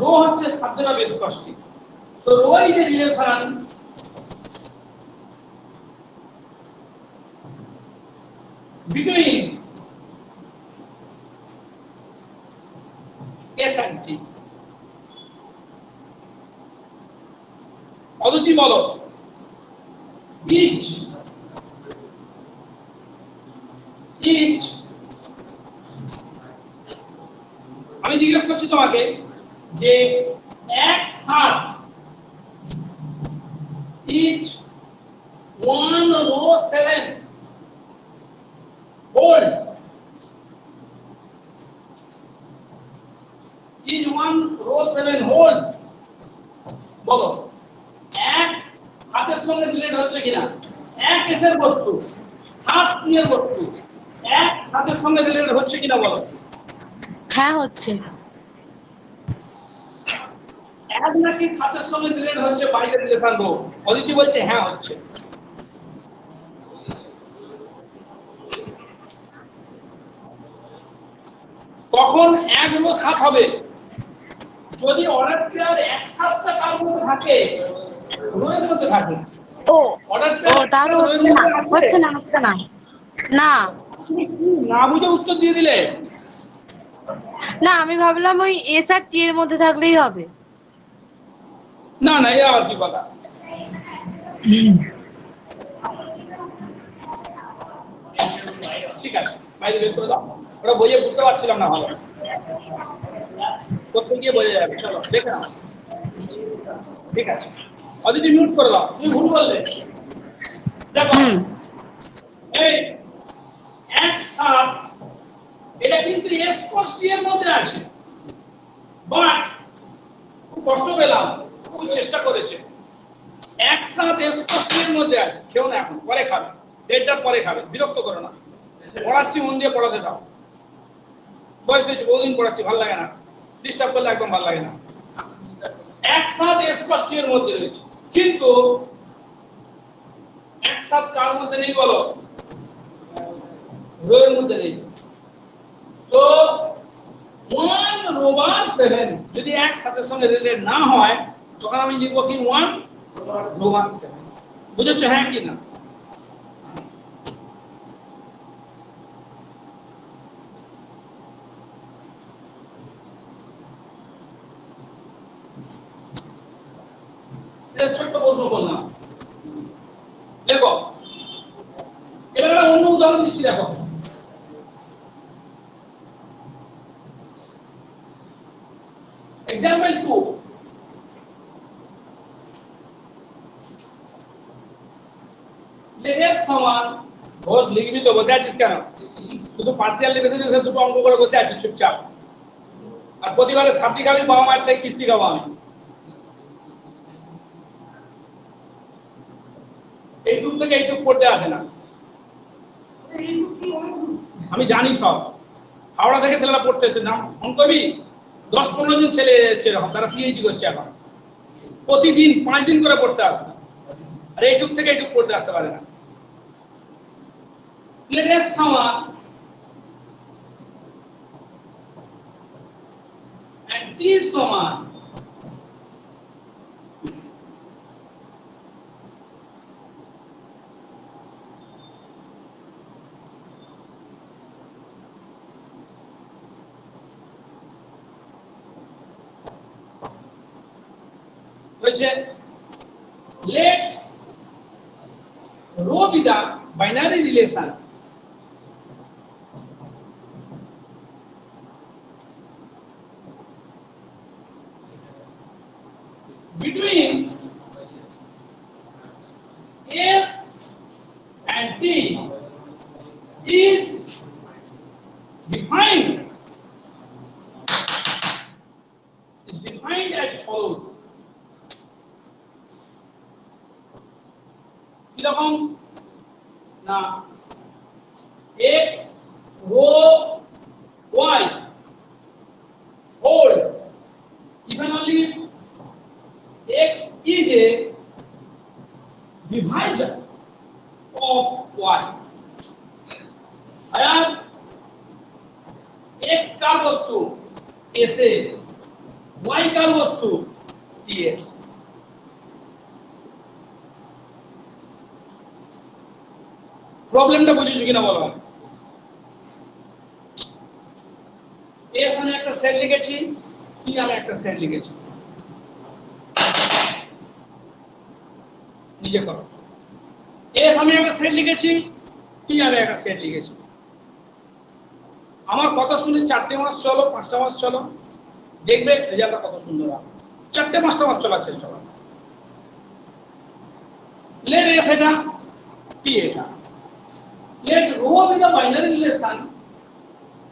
রো হচ্ছে subject of S cross T. So rho is a relation between S and T. Aditi বলো, each আমি জিজ্ঞেস করছি তোমাকে যে এক সাত each 1 row 7 hold each 1 row 7 holds বলো, এক সাতের সঙ্গে রিলেট হচ্ছে কিনা? এক এসের বস্তু, 7 এর বস্তু, এক সাতের সঙ্গে রিলেট হচ্ছে কিনা বলো? হ্যাঁ হচ্ছে। এক নাকি সাতের সঙ্গে রিলেট হচ্ছে বাইরের রিলেশন রো? অদিতি বলছে হ্যাঁ হচ্ছে। তখন এক রো 7 হবে যদি অর্ডার পেয়ার এক সাতটা কার মধ্যে থাকে, রো এর মধ্যে থাকে। ও অর্ডার ও পেয়ার তাহলে রো এর হচ্ছে না, মধ্যে আছে। হচ্ছে না, হচ্ছে না। না তুমি কি না বুঝে উত্তর দিয়ে দিলে? না, আমি ভাবলাম ওই এস আর টি এর মধ্যে থাকলেই হবে। না না, এ আবার কি কথা? ঠিক আছে, বাইরে বের করে দাও। ওরা বইয়ে বুঝতে পারছিলাম না ভালো, করতে গিয়ে বোঝা যাবে। চলো দেখে নাও। ঠিক আছে, অদিতি মিউট করে দাও, তুমি ভুল বললে। দেখো, এই এক সাত এটা কিন্তু এস কস টি এর মধ্যে আছে, বাট খুব কষ্ট পেলাম, খুব চেষ্টা করেছে। এক সাত এস কস টি এর মধ্যে আছে। খেও না এখন, পরে খাবে, দেড়টার পরে খাবে, বিরক্ত করো না। পড়াচ্ছি, মন দিয়ে পড়াতে দাও। বয়স হয়েছে, বহুদিন পড়াচ্ছি, ভালো লাগে না, ডিস্টার্ব করলে একদম ভালো লাগে না। এক সাত এস কস টি এর মধ্যে রয়েছে, কিন্তু এক সাত কার মধ্যে নেই বলো? রো এর মধ্যে নেই। সো 1 রো বার 7 যদি এক সাতের সঙ্গে রিলেট না হয়, তখন আমি লিখব কি 1 রো বার 7। বুঝেছো হ্যাঁ কি না? এটা ছোট্ট প্রশ্ন বললাম। দেখো, উদাহরণ দিচ্ছি দেখো। এক্সাম্পল 2, লেট সমান বস লিখবি তো, বসে আছিস কেন? শুধু পার্সিয়াল ডেরিভেটিভ দুটো অঙ্ক করে বসে আছিস চুপচাপ, আর প্রতিবারে সাপটি খাবি, বাবা মায়ের থেকে কিস্তি খাবো আমি। এই দূর থেকে এই দূর পড়তে আসে না, আমি জানি সব। হাওড়া থেকে ছেলেরা পড়তে এসেছে, নাম ফোন করবি, 10-15 জন ছেলে এসেছে এরকম, তারা পিএইচডি করছে এখন, প্রতিদিন 5 দিন করে পড়তে আসে, আর এইটুক থেকে এইটুক পড়তে আসতে পারে না। লেট সমান and t সমান হয়েছে let rho be the binary relation between S and T is defined as follows. কিরকম না, x rho y hold even only x is a divisor of y, R x কার বস্তু s এ, y কার বস্তু t এ। প্রবলেমটা বুঝেছো কিনা বলো। এস আমি একটা সেট লিখেছি, টি আমি একটা সেট লিখেছি, নিজে করো। এস আমি একটা সেট লিখেছি, টি আমি একটা সেট লিখেছি। আমার কথা শুনে 4টে মাস চলো, 5টা মাস চলো, দেখবে রেজাল্টটা কত সুন্দর হবে। 4টে-5টা মাস চলার চেষ্টা করো। লেট এস এটা, টি এটা। Let rho be the binary relation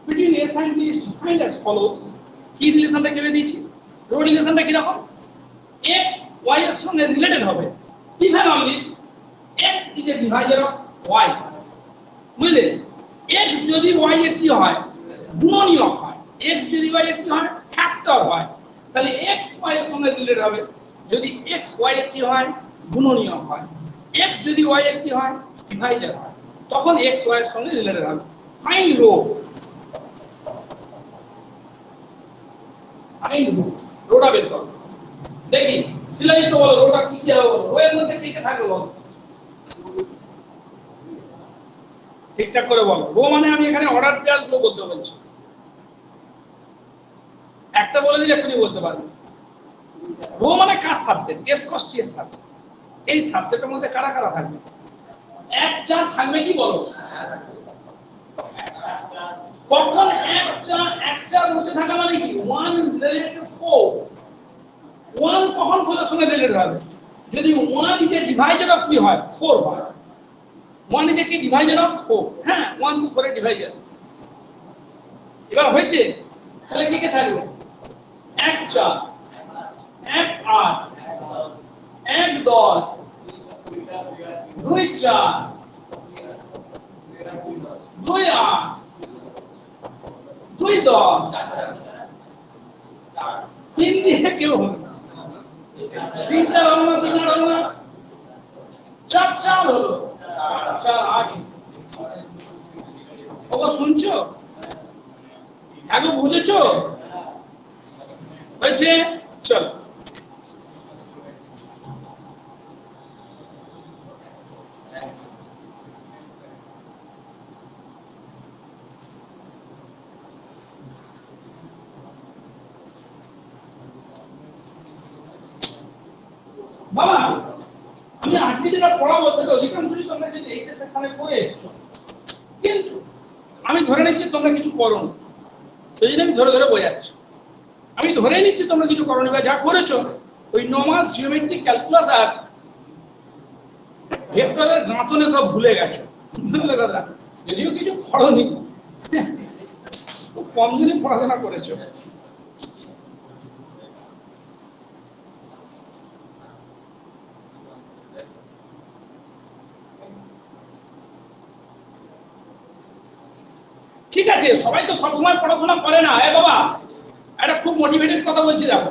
between S and T is defined as follows. কি রিলেশনটা কেবে দিয়েছি? রো রিলেশনটা কি রকম? x y এর সঙ্গে রিলেটেড হবে even only x is a divisor of y, বুঝলে? x যদি y এর কি হয়, গুণনীয়ক হয়, x যদি y এর কি হয়, ফ্যাক্টর হয়, তাহলে x y এর সঙ্গে রিলেটেড হবে। যদি x y এর কি হয়, গুণনীয়ক হয়, x যদি y এর কি হয়, ডিভাইজার হয়, তখন x y এর সঙ্গে রিলেটেড হবে। ফাইন্ড রো, ফাইন্ড রো, রোটা বের করো। দেখি সিলাই তো বলো, রোটা কি কি হবে বলো, রো এর মধ্যে কি কি থাকবে বলো, ঠিকঠাক করে বলো। রো মানে আমি এখানে অর্ডার পেয়ার গুলো বলতে বলছি, একটা বলে দিলে এক্ষুনি বলতে পারবে। রো মানে কার সাবসেট, এস কস টি এর সাবসেট। এই সাবসেটের মধ্যে কারা কারা থাকবে? 1-4 থাকবে কি বলো? কখন 1-4 মধ্যে থাকা মানে কি 1 রিলেটেড টু 4। 1 কখন কোনের সঙ্গে রিলেটেড হবে? যদি 1 ইজ এ ডিভাইজার অফ কি হয়, 4 হয়। 1 ইজ এ কি ডিভাইজার অফ 4, হ্যাঁ 1 to 4 এর ডিভাইজার। এবার হয়েছে, তাহলে কি কি থাকবে? 1-4, 1-8, 1-10, 2-4, 2-8, 2-10, 3 দিয়ে কেউ হবে না, 3-4 হলো না, 3-8 হলো না, 4-4 হলো, 4-8। ওগো শুনছো? আগে বুঝেছো? হয়েছে, চল। বাবা আমি আজকে যেটা পড়াবো সেটা অধিকাংশই তোমরা যদি এইচএস সেকশনে পড়ে এসছো, কিন্তু আমি ধরে নিচ্ছি তোমরা কিছু করো না, সেই জন্য আমি ধরে ধরে বোঝাচ্ছি। আমি ধরে নিচ্ছি তোমরা কিছু করো বা যা করেছো ওই 9 মাস জিওমেট্রিক ক্যালকুলাস আর ভেক্টরের গাঁথনে সব ভুলে গেছো, বুঝলে কথা? যদিও কিছু করোনি, খুব কম দিনে পড়াশোনা করেছো। ঠিক আছে, সবাই তো সবসময় পড়াশোনা করে না। বাবা, একটা খুব মোটিভেটেড কথা বলছি, দেখো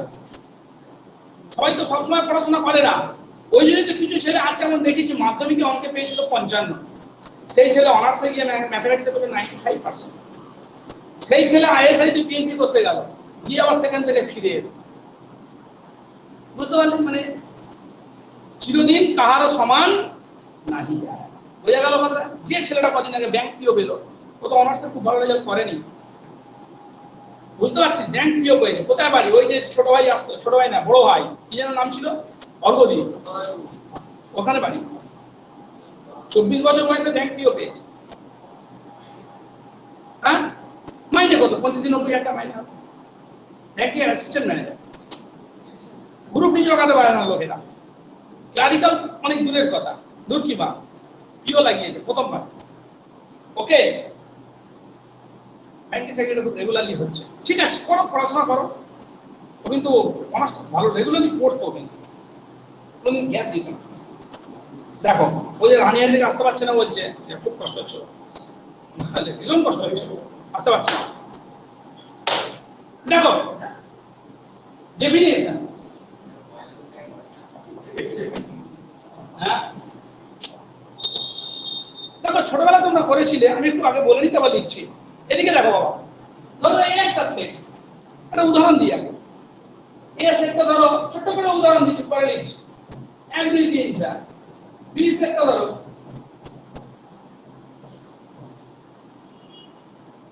সবাই তো সবসময় পড়াশোনা করে না। ওই জন্য তো কিছু ছেলে আছে, এমন দেখেছি মাধ্যমিকে অঙ্কে পেয়েছিল 55, সেই ছেলে অনার্সে গিয়ে ম্যাথমেটিক্সে পেল 95%। সেই ছেলে আইএসআই তে পিএইচডি করতে গেল, গিয়ে আবার সেখান থেকে ফিরে এলো। বুঝতে পারলেন? মানে চিরদিন কাহারও সমান নাহি। বোঝা গেল কথা? যে ছেলেটা কদিন আগে ব্যাংক পিও পেল, ও তো অনার্সে খুব ভালো রেজাল্ট করেনি, বুঝতে পারছিস? ব্যাংক পিও পেয়েছে। কোথায় বাড়ি? ওই যে ছোট ভাই আসতো, ছোট ভাই না বড় ভাই, কি যেন নাম ছিল, অর্ঘদীপ, ওখানে বাড়ি। 24 বছর বয়সে ব্যাংক পিও পেয়েছে। হ্যাঁ, মাইনে কত? 85-90,000 মাইনে হবে। ব্যাংকের অ্যাসিস্ট্যান্ট ম্যানেজার, গ্রুপ নিজে কাটে পারে না লোকেরা। ক্লারিক্যাল অনেক দূরের কথা, দূর কি বা পিও লাগিয়েছে প্রথমবার। ওকে, ব্যাংকের চাকরিটা খুব রেগুলারলি হচ্ছে। ঠিক আছে, করো, পড়াশোনা করো। ও কিন্তু অনার্স ভালো রেগুলারলি পড়তো, কিন্তু কোনোদিন গ্যাপ দিত না। দেখো, ওই যে রানিয়ার দিকে আসতে পারছে না, বলছে যে খুব কষ্ট হচ্ছে, ভীষণ কষ্ট হচ্ছে, আসতে পারছে না। দেখো ডেফিনিশন, হ্যাঁ দেখো ছোটবেলা তোমরা করেছিলে, আমি একটু আগে বলে নিতে আবার লিখছি। এদিকে দেখো বাবা, ধরো এই একটা সেট, একটা উদাহরণ দিই আগে। এই সেটটা ধরো, ছোট্ট করে উদাহরণ দিচ্ছি, পরে লিখছি। 1 2 3 4 বি সেটটা ধরো,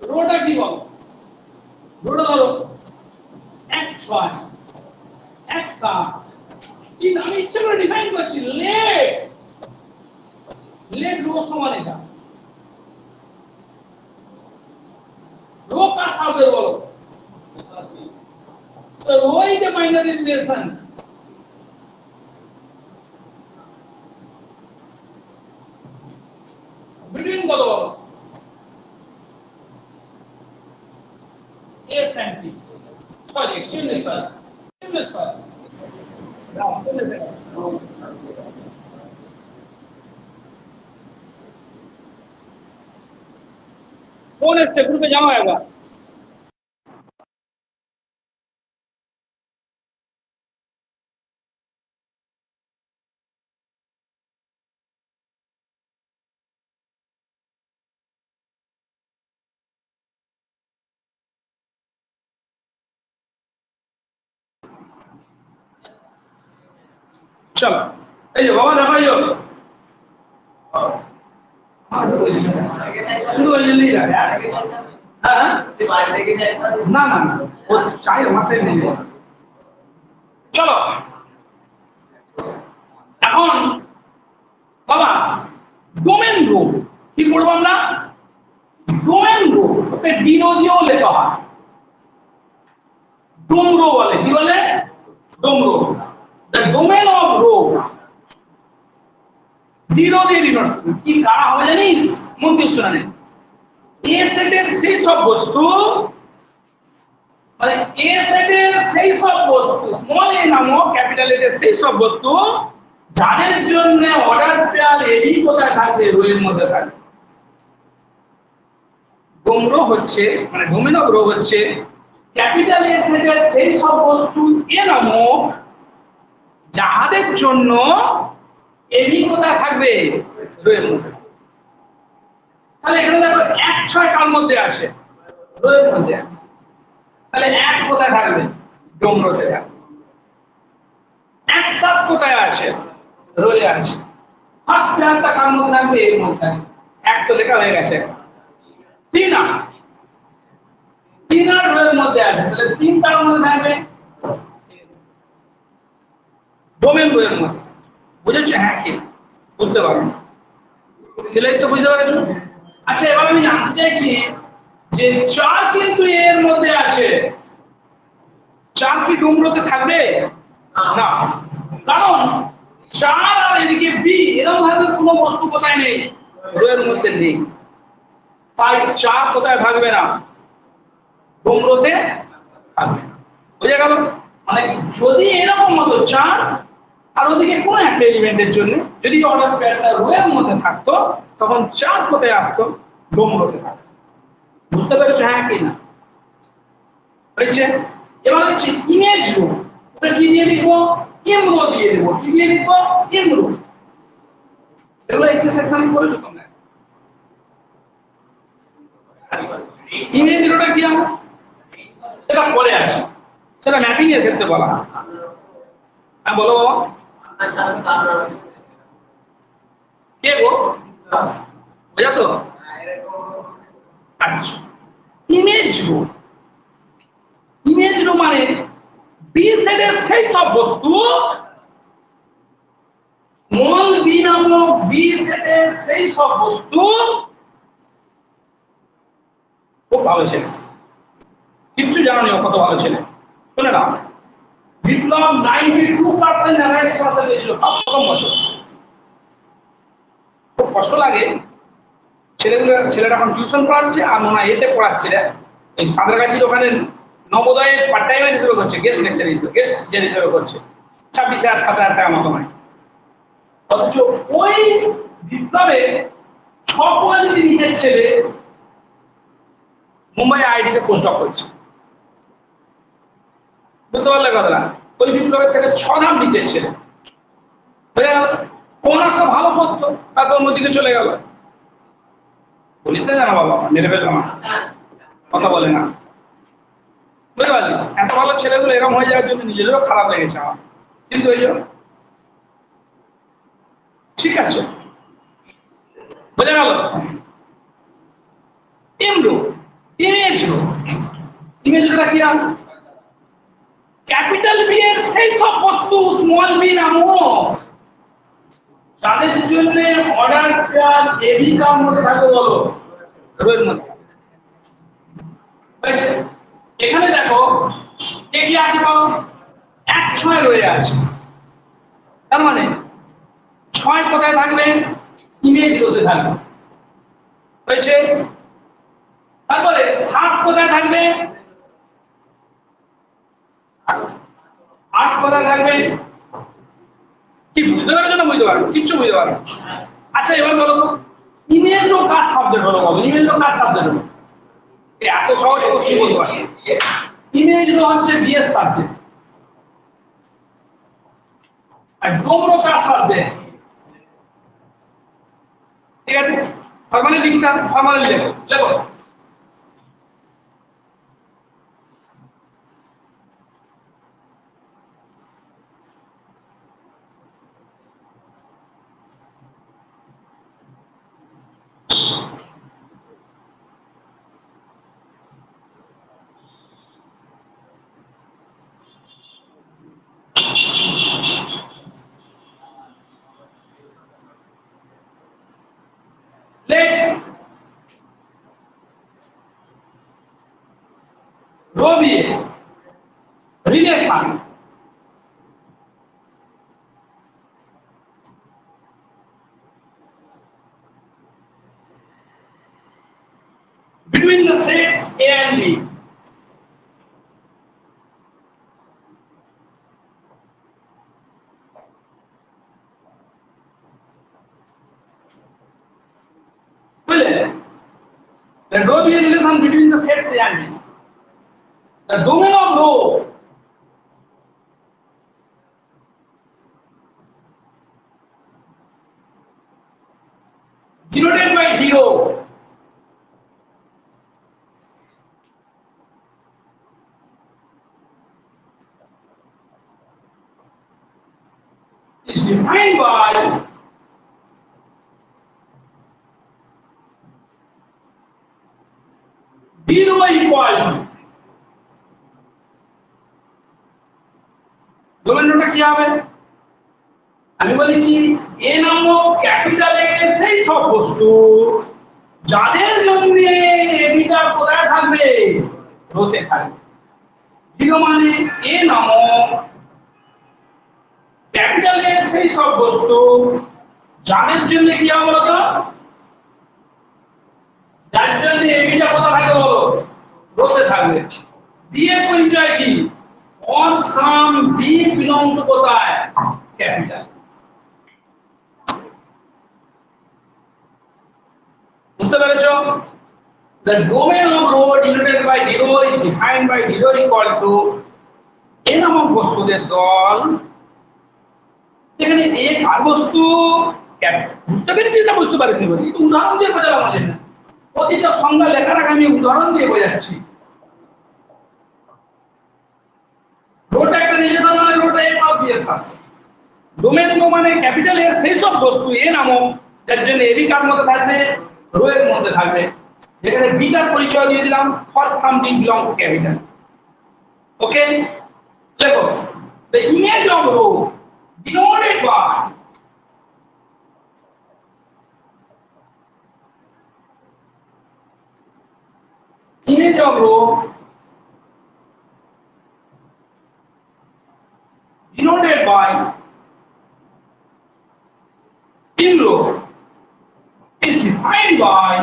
রোটা কি বল, রোটা ধরো 1 6 1 7। কিন্তু আমি ইচ্ছা করে ডিফাইন করছি লেট, লেট রো সমান এটা। রো का साउंड बोलो, so rho is the binary relation between কত বলো, s and t, sorry extremely sorry, extremely sorry, कौन है से ग्रुप में जाओ একবার। চলো, এই যে বাবা দেখো, এই যে শুধু ওই জন্যই লাগে। হ্যাঁ না না না, ও চাই মাথায় নেই। চলো এখন বাবা ডোমেন রো কি পড়বো আমরা, ডোমেন রো ওকে ডিরো দিয়েও লেখা হয়, ডোম রো বলে, কি বলে, dom rho. The domain of rho D rho দিয়ে ডিনোট কি কারা হবে জানিস, মন দিয়ে শুনে নে। এ সেটের সেই সব বস্তু, মানে এ সেটের সেই সব বস্তু, স্মল এ নামক ক্যাপিটাল এ সেই সব বস্তু যাদের জন্য অর্ডার পেয়ার এবি কোথায় থাকবে, রো এর মধ্যে থাকবে। ডোম রো হচ্ছে, মানে ডোমেন অফ রো হচ্ছে ক্যাপিটাল এ সেটের সেই সব বস্তু এ নামক যাদের জন্য এবি কোথায় থাকবে, রো এর মধ্যে। তাহলে এখানে দেখো 1 6 কার মধ্যে আছে, রো এর মধ্যে আছে। তাহলে 1 কোথায় থাকবে, ডোম রোতে থাকবে। 1 7 কোথায় আছে, রো এ আছে। ফার্স্ট পেয়ারটা কার মধ্যে থাকবে, এর মধ্যে। 1 তো লেখা হয়ে গেছে। 3 আর 3 আর রো এর মধ্যে আছে, তাহলে 3 কার মধ্যে থাকবে, ডোমেন রো এর মধ্যে। বুঝেছো? হ্যাঁ কি বুঝতে পারো, সেলাই তো বুঝতে পারছো। আচ্ছা এবার আমি জানতে চাইছি যে 4 কিন্তু এর মধ্যে আছে, 4 কি ডুমরোতে থাকবে না, কারণ 4 আর এদিকে বি এরকম ধরনের কোনো বস্তু কোথায় নেই, রো এর মধ্যে নেই, তাই 4 কোথায় থাকবে না, ডুমরোতে থাকবে না। বুঝে গেল? মানে যদি এরকম মতো 4 আর ওদিকে কোন একটা এলিমেন্টের জন্য যদি অর্ডার পেয়ারটা রো এর মধ্যে থাকতো তখন 4 কোথায় আসতো, ডুমরোতে থাকতো। বুঝতে পেরেছো হ্যাঁ কি না? হয়েছে? এবার হচ্ছে ইমেজ রো, ওটা কি দিয়ে লিখবো, এম রো দিয়ে দেবো, কি দিয়ে লিখবো, এম রো। এগুলো এইচএস সেকশনে পড়েছো তোমরা? ইমেজ রোটা কি হবে, সেটা পরে আছে, সেটা ম্যাপিং এর ক্ষেত্রে বলা হয়। হ্যাঁ বলো বাবা, কে গো, বোঝা তো? আচ্ছা, ইমেজ রো, ইমেজ রো মানে বি সেটের সেই সব বস্তু, স্মল বি নামক বি সেটের সেই সব বস্তু, খুব ভালো ছেলে, কিচ্ছু জানো নি, কত ভালো ছেলে। শুনে নাও, বিপ্লব 92% অ্যানালাইসিস পার্সেন্ট পেয়েছিল ফার্স্ট প্রথম বছর। খুব কষ্ট লাগে, ছেলেটা এখন টিউশন পড়াচ্ছে আর মনে হয় এতে পড়াচ্ছে, এই সাঁতরাগাছির ওখানে নবোদয়ে পার্ট টাইম হিসেবে করছে, গেস্ট লেকচার হিসেবে, গেস্ট হিসেবে করছে, 26,000-27,000 টাকার মতো হয়। অথচ ওই বিপ্লবে 6 কোয়ালিটি নিজের ছেলে মুম্বাই আইআইটিতে পোস্ট ডক করছে। বুঝতে পারলে কথাটা? ওই বিপ্লবের থেকে 6 ধাপ নিজের ছেলে, বুঝে গেল? অনার্সে ভালো পড়তো, তারপর অন্যদিকে চলে গেল। বলিস না জানা বাবা, মেরে ফেললাম, কথা বলে না। বুঝতে পারলি? এত ভালো ছেলেগুলো এরকম হয়ে যাওয়ার জন্য নিজেদেরও খারাপ লেগেছে আমার, কিন্তু এই জন্য ঠিক আছে, বোঝা গেল? এমরো, ইমেজ রো, ইমেজ রোটা কি আর ক্যাপিটাল বি এর সেই সব বস্তু স্মল বি নামক তাদের জন্য অর্ডার পেয়ার এবি কার মধ্যে থাকবে বলো, রোয়ের মধ্যে। হয়েছে? এখানে দেখো কে কি আছে বলো, 1-6 রয়ে আছে, তার মানে 6 কোথায় থাকবে, ইমেজ রোতে থাকবে। হয়েছে? তারপরে 7 কোথায় থাকবে, 8 কোথায় থাকবে, কি বুঝতে পারছো না বুঝতে পারো, কিচ্ছু বুঝতে পারো। আচ্ছা এবার বলো তো, ইমেজ রো কার সাবজেক্ট হলো বলো, ইমেজ রো কার সাবজেক্ট হলো, এত সহজ প্রশ্ন বলতে পারছি। ইমেজ রো হচ্ছে বিএস সাবজেক্ট, আর ডোম রো কার সাবজেক্ট, ঠিক আছে? ফরমালি লিখতে হবে, ফরমালি লেখো, লেখো। Let rho be a relation between the sets A and B. Will let rho be a relation between the sets A and B. The domain of rho denoted by d rho is defined by d rho equal to domain rho কি হবে, আমি বলেছি এ নামক ক্যাপিটাল এর সেই সব বস্তু যাদের জন্য এবিটা কোথায় থাকবে, রোতে থাকবে। জিরো মানে এ নামক ক্যাপিটাল এ সেই সব বস্তু যাদের জন্য কি হবে বলতো, যার জন্য এবিটা কোথায় থাকবে বলো, রোতে থাকবে। বি এর পরিচয় কি, on some B belong two কোথায়, ক্যাপিটাল। বুঝতে পেরেছো? The domain of rho denoted by rho is defined by rho equal to এ নামক বস্তুদের দল, যেখানে এ কার বস্তু, ক্যাপিটাল। বুঝতে পেরেছি? এটা বুঝতে পারিস নি বলি, উদাহরণ দিয়ে বোঝালাম আমাদের না, প্রতিটা সংজ্ঞা লেখার আগে আমি উদাহরণ দিয়ে বোঝাচ্ছি। রোটা একটা রিলেশন মানে রোটা এ প্লাস বি এর সাথে। ডোমেন মানে ক্যাপিটাল এর সেই সব বস্তু এ নামক যার জন্য এবি কার মধ্যে থাকবে, রো এর মধ্যে থাকবে। যেখানে বিটার পরিচয় দিয়ে দিলাম for some B belong to capital. Okay, দেখো the image of rho denoted by image of rho denoted by in rho is defined by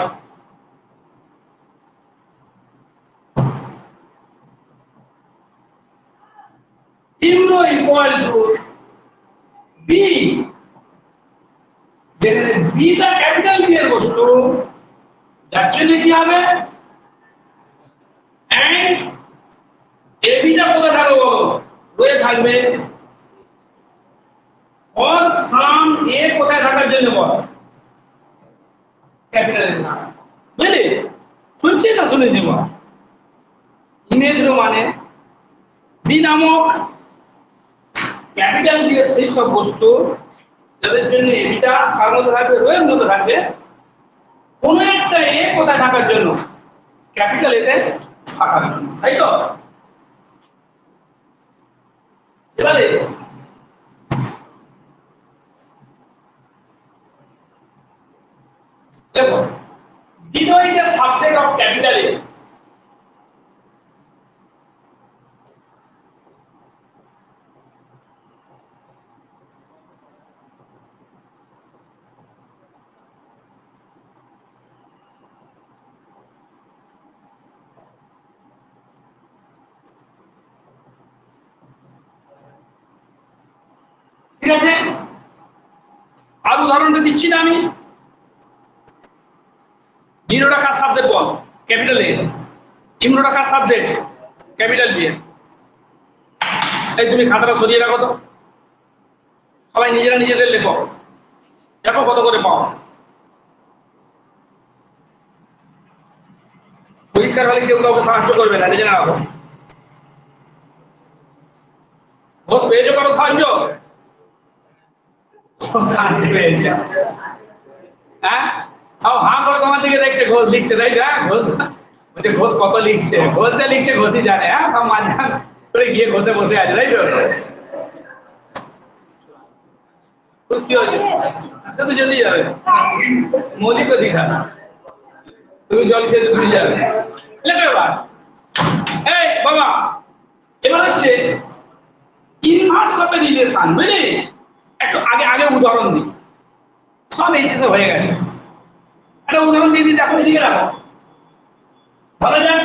in rho equal to b, যেখানে b টা ক্যাপিটাল বি এর বস্তু, যার জন্য কি হবে, and ab টা কোথায় থাকবে বলো, রোয়ে থাকবে। और সাম এ কোথায় থাকার জন্য বল, ক্যাপিটাল এর না, বুঝলি? শুনছি না শুনে দিব। ইমেজ রো মানে বি নামক ক্যাপিটাল বি এর সেই সব বস্তু যাদের জন্য এটা কার মধ্যে থাকবে, রো এর মধ্যে থাকবে। কোন একটা এ কোথায় থাকার জন্য, ক্যাপিটাল এতে থাকার জন্য, তাই তো? এবারে দেখো, Dino is a subset of capital A. ঠিক আছে, আর উদাহরণটা দিচ্ছি না আমি। ডিনোটা কার সাবজেক্ট বল, ক্যাপিটাল এ। ইমনোটা কার সাবজেক্ট, ক্যাপিটাল বি। এই তুমি খাতাটা সরিয়ে রাখো তো, সবাই নিজেরা নিজেদের লেখো, দেখো কত করে পাও। পরীক্ষার হলে কেউ কাউকে সাহায্য করবে না, নিজেরা রাখো। ঘোষ পেয়েছো কারো সাহায্য, সাহায্য পেয়েছে? হ্যাঁ, সব হাঁ করে তোমার দিকে দেখছে, ঘোষ লিখছে তাই না? ঘোষ বলছে ঘোষ কত লিখছে, ঘোষ যা লিখছে ঘোষই জানে। হ্যাঁ, সব মাঝখান করে গিয়ে ঘষে বসে আছে, তাই তো? কি হয়েছে? আচ্ছা তো জলদি যাবে, মৌলিক দিঘা তুমি জল খেয়ে তুমি যাবে। লেখো এবার। এই বাবা, এবার হচ্ছে ইনভার্স অফ এ রিলেশন, বুঝলি? একটু আগে আগে উদাহরণ দিই, সব এইচএসে হয়ে গেছে। একটা উদাহরণ দিয়ে দিই, দেখো এদিকে রাখো। বলা যাক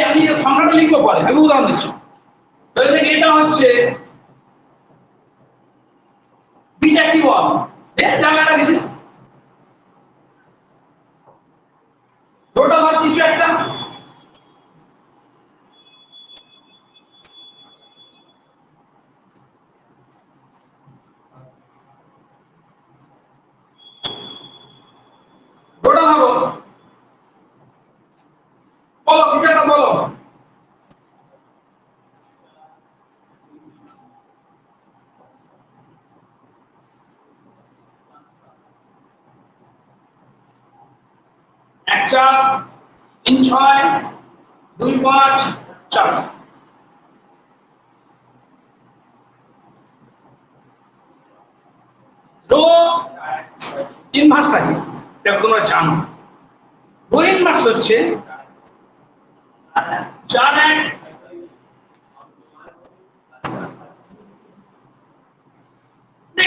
আমি সংখ্যাটা লিখবো পরে, আমি উদাহরণ দিচ্ছি। তাহলে এটা হচ্ছে বিটা কি বল, জায়গাটা কিছু রোটা ভাগ কিছু একটা, রোটা ভাগো, বলো বিটাটা বলো। এক চার, তিন ছয়, দুই পাঁচ, চার। রো ইনভার্সটা কি? দেখো তোমরা জানো রো ইনভার্স হচ্ছে 4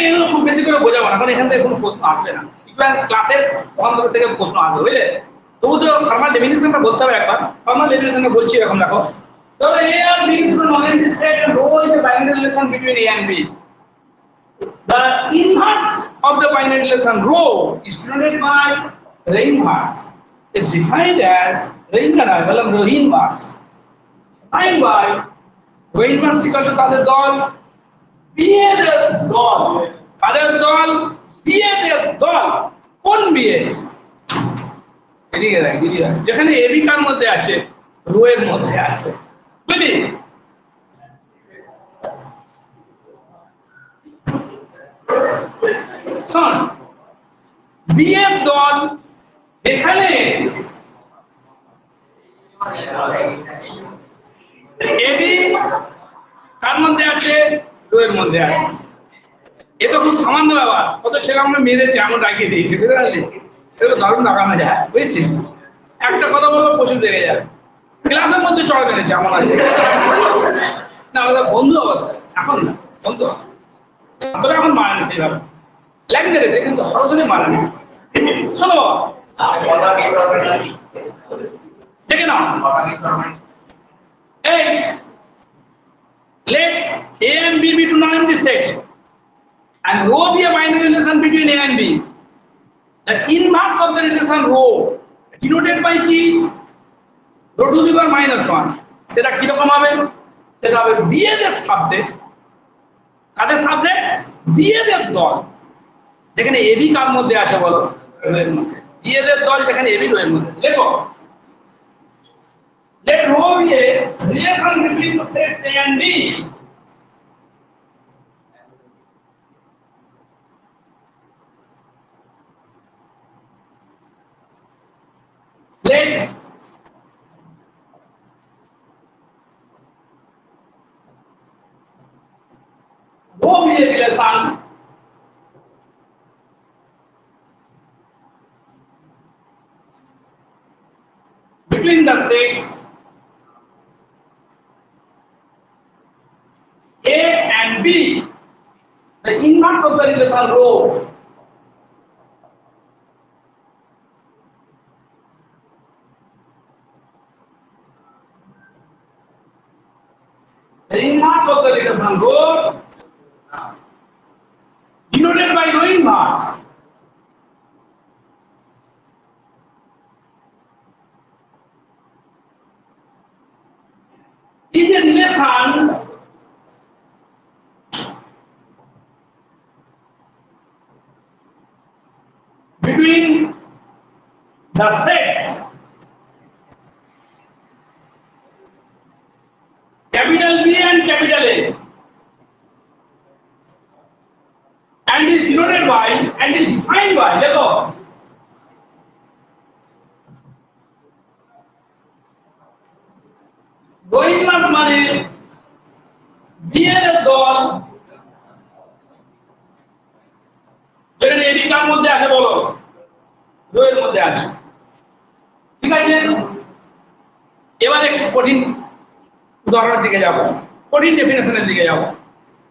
এগুলো খুব বেশি করে বোঝাবো না, কারণ এখান থেকে কোনো প্রশ্ন আসবে না। ইকুয়ালেন্স ক্লাসেস ওখান থেকে প্রশ্ন আসবে, বুঝলে? তবু তো ফর্মাল ডেফিনিশনটা বলতে হবে একবার। ফর্মাল ডেফিনিশনটা বলছি এখন, দেখো। তাহলে এ আর B is the non-empty set, rho is the binary relation between A and B. The inverse of the binary relation rho is denoted by the inverse. Is defined as the inverse. Defined by rho inverse equal to তাদের দল বিয়ে দের দল, কাদের দল? বিয়ে দের দল। কোন বিয়ে? এদিকে দেখ, যেখানে এবি কার মধ্যে আছে, রো এর মধ্যে আছে, বুঝলি? শোন, বিয়ের দল যেখানে এবি কার মধ্যে আছে, রো এর মধ্যে আছে। এ তো খুব সামান্য ব্যাপার, কত ছেলে আমরা মেরেছে, আমরা ডাকিয়ে দিয়েছি, বুঝতে পারলি? এগুলো দারুণ লাগানো যায়, বুঝছিস? একটা কথা বলবো প্রচুর লেগে যায়। ক্লাসের মধ্যে চড় মেরেছে আমার আছে না, আমাদের বন্ধু অবস্থায়, এখন না, বন্ধু ছাত্ররা এখন মারেনি সেইভাবে, লাইন মেরেছে কিন্তু সরাসরি মারেনি। শোনো বাবা, দেখে নাও, এই let A and B be two non-empty set and rho be a binary relation between A and B. The inverse of the relation rho denoted by কি? rho to the power -1. সেটা কি রকম হবে? সেটা হবে B এর সাবসেট। কাদের সাবসেট? B এর দল। যেখানে AB কার মধ্যে আছে বলো? রো এর মধ্যে। B এর দল যেখানে AB রো এর মধ্যে। লেখো, let rho be a relation between the sets A and B. Let rho be a relation between the sets A and B. The inverse of the relation rho. The inverse of the relation rho denoted by rho inverse. Is a relation between the sets capital B and capital A and is denoted by and is defined by, দেখো, রো ইনভার্স মানে B এর দল যেখানে এবি কার মধ্যে আছে বলো? রো এর মধ্যে আছে, ঠিক আছে? এবার একটু কঠিন উদাহরণের দিকে যাব, কঠিন ডেফিনেশনের দিকে যাব।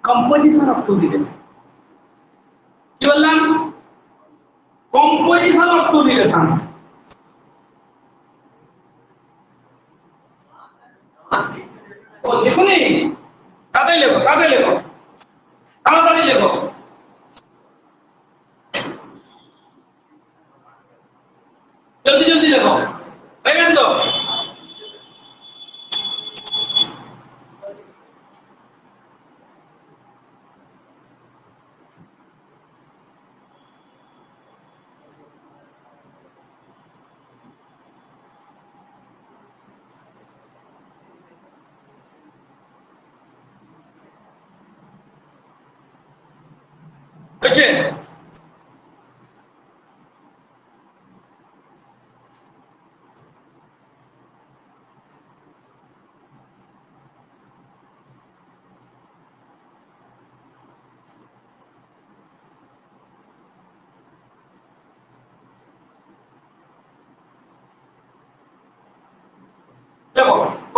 Composition of two relation. কি বললাম? Composition of two relation. ও দেখুনি, তাড়াতাড়ি লেখো, তাড়াতাড়ি লেখো, তাড়াতাড়ি লেখো, জলদি জলদি লেখো, হয়ে গেছে তো? হয়েছে?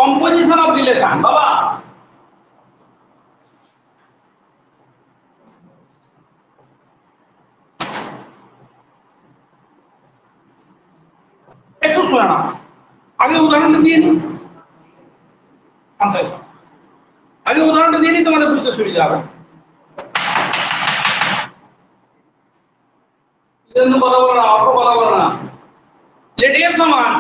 কম্পোজিশন অফ রিলেশন বাবা একটু শোনা না আগে উদাহরণটা দিয়ে নি আগে উদাহরণটা দিয়ে নি তোমাদের বুঝতে সুবিধা হবে কথা বলো না অল্প কথা বলো না লেট এর সমান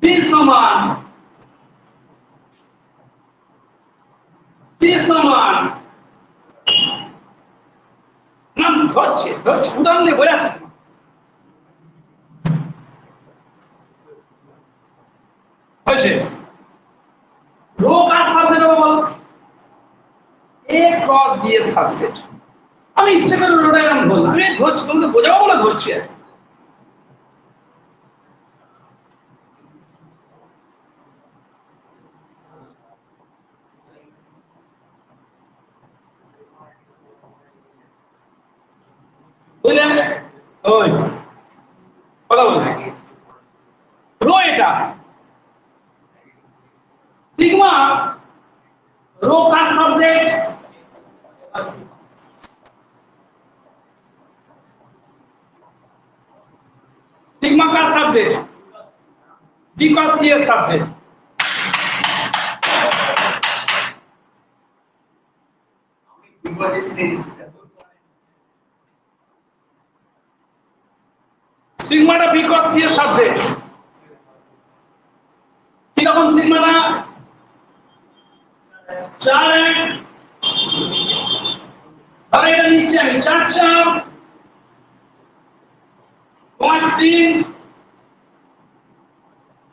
বি সমান সি সমান নাম ধরছে উদাহরণ দিয়ে বোঝাচ্ছে হয়েছে রো কার সাবসেট হবে বলো এ ক্রস বি এর সাবসেট আমি ইচ্ছে করে রোটা এরকম বললাম আমি ধরছি তোমাকে বোঝাবো বলে ধরছি আর বুঝলেন ওই কথা বলছি রো এটা সিগমা रो का सब्जेक्ट सिग्मा का सब्जेक्ट बी का सी एस सब्जेक्ट सिग्मा टा बी का सी एस सब्जेक्ट কি রকম সিগমা না 4 और এটা নিচে আমি 4 4 5 3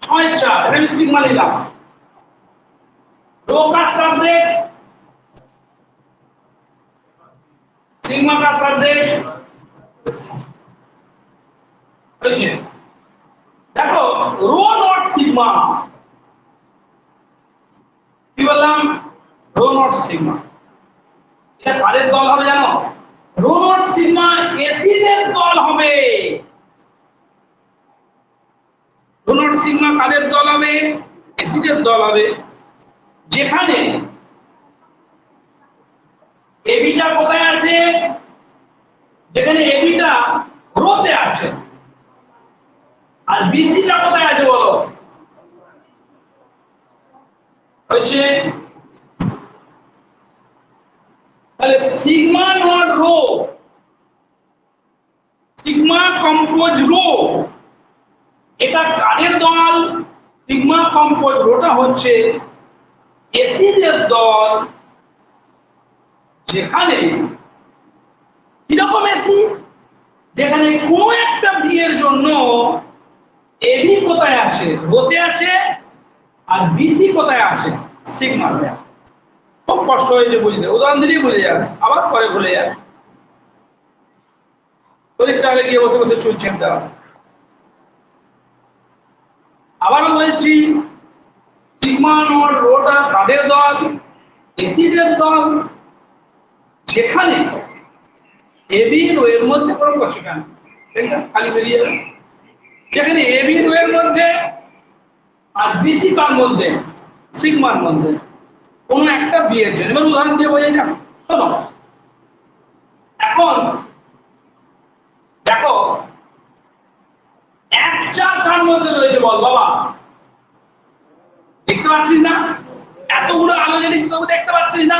6 4 এটা আমি সিগমা নিলাম रो का सब्जेक्ट सिग्मा का सब्जेक्ट হয়েছে দেখো রো নট সিগমা কি বললাম রো নট সিগমা এটা কাদের দল হবে জানো রো নট সিগমা এসিডের দল হবে রো নট সিগমা কাদের দল হবে এসিডের দল হবে যেখানে এবিটা কোথায় আছে যেখানে এবিটা রোতে আছে আর বিসিটা কোথায় আছে বলো হচ্ছে তাহলে sigma not rho sigma compose rho এটা কাদের দল সিগমা কম্পোজ রোটা হচ্ছে এসিডের দল যেখানে কিরকম এসিড যেখানে কোন একটা বি এর জন্য এবি কোথায় আছে রোতে আছে আর বিসি কোথায় আছে সিগমাতে খুব কষ্ট হয়েছে বুঝতে উদাহরণ দিলেই বুঝে যাবে আবার পরে ভুলে যাবে পরীক্ষা আগে গিয়ে বসে বসে চুলছেন দেওয়া আবারও বলছি সিগমা নট রোটা কাদের দল এসিডের দল যেখানে এবি রো এর মধ্যে কোনো করছে কেন এটা খালি বেরিয়ে যাবে যেখানে এবি রো এর মধ্যে আর বিসি কার মধ্যে সিগমার মধ্যে কোন একটা বি এর জন্য এবার উদাহরণ দিয়ে বোঝাই না শোনো এখন দেখো 1 4 কার মধ্যে রয়েছে বল বাবা দেখতে পাচ্ছিস না এতগুলো আলো যদি তুই দেখতে পাচ্ছিস না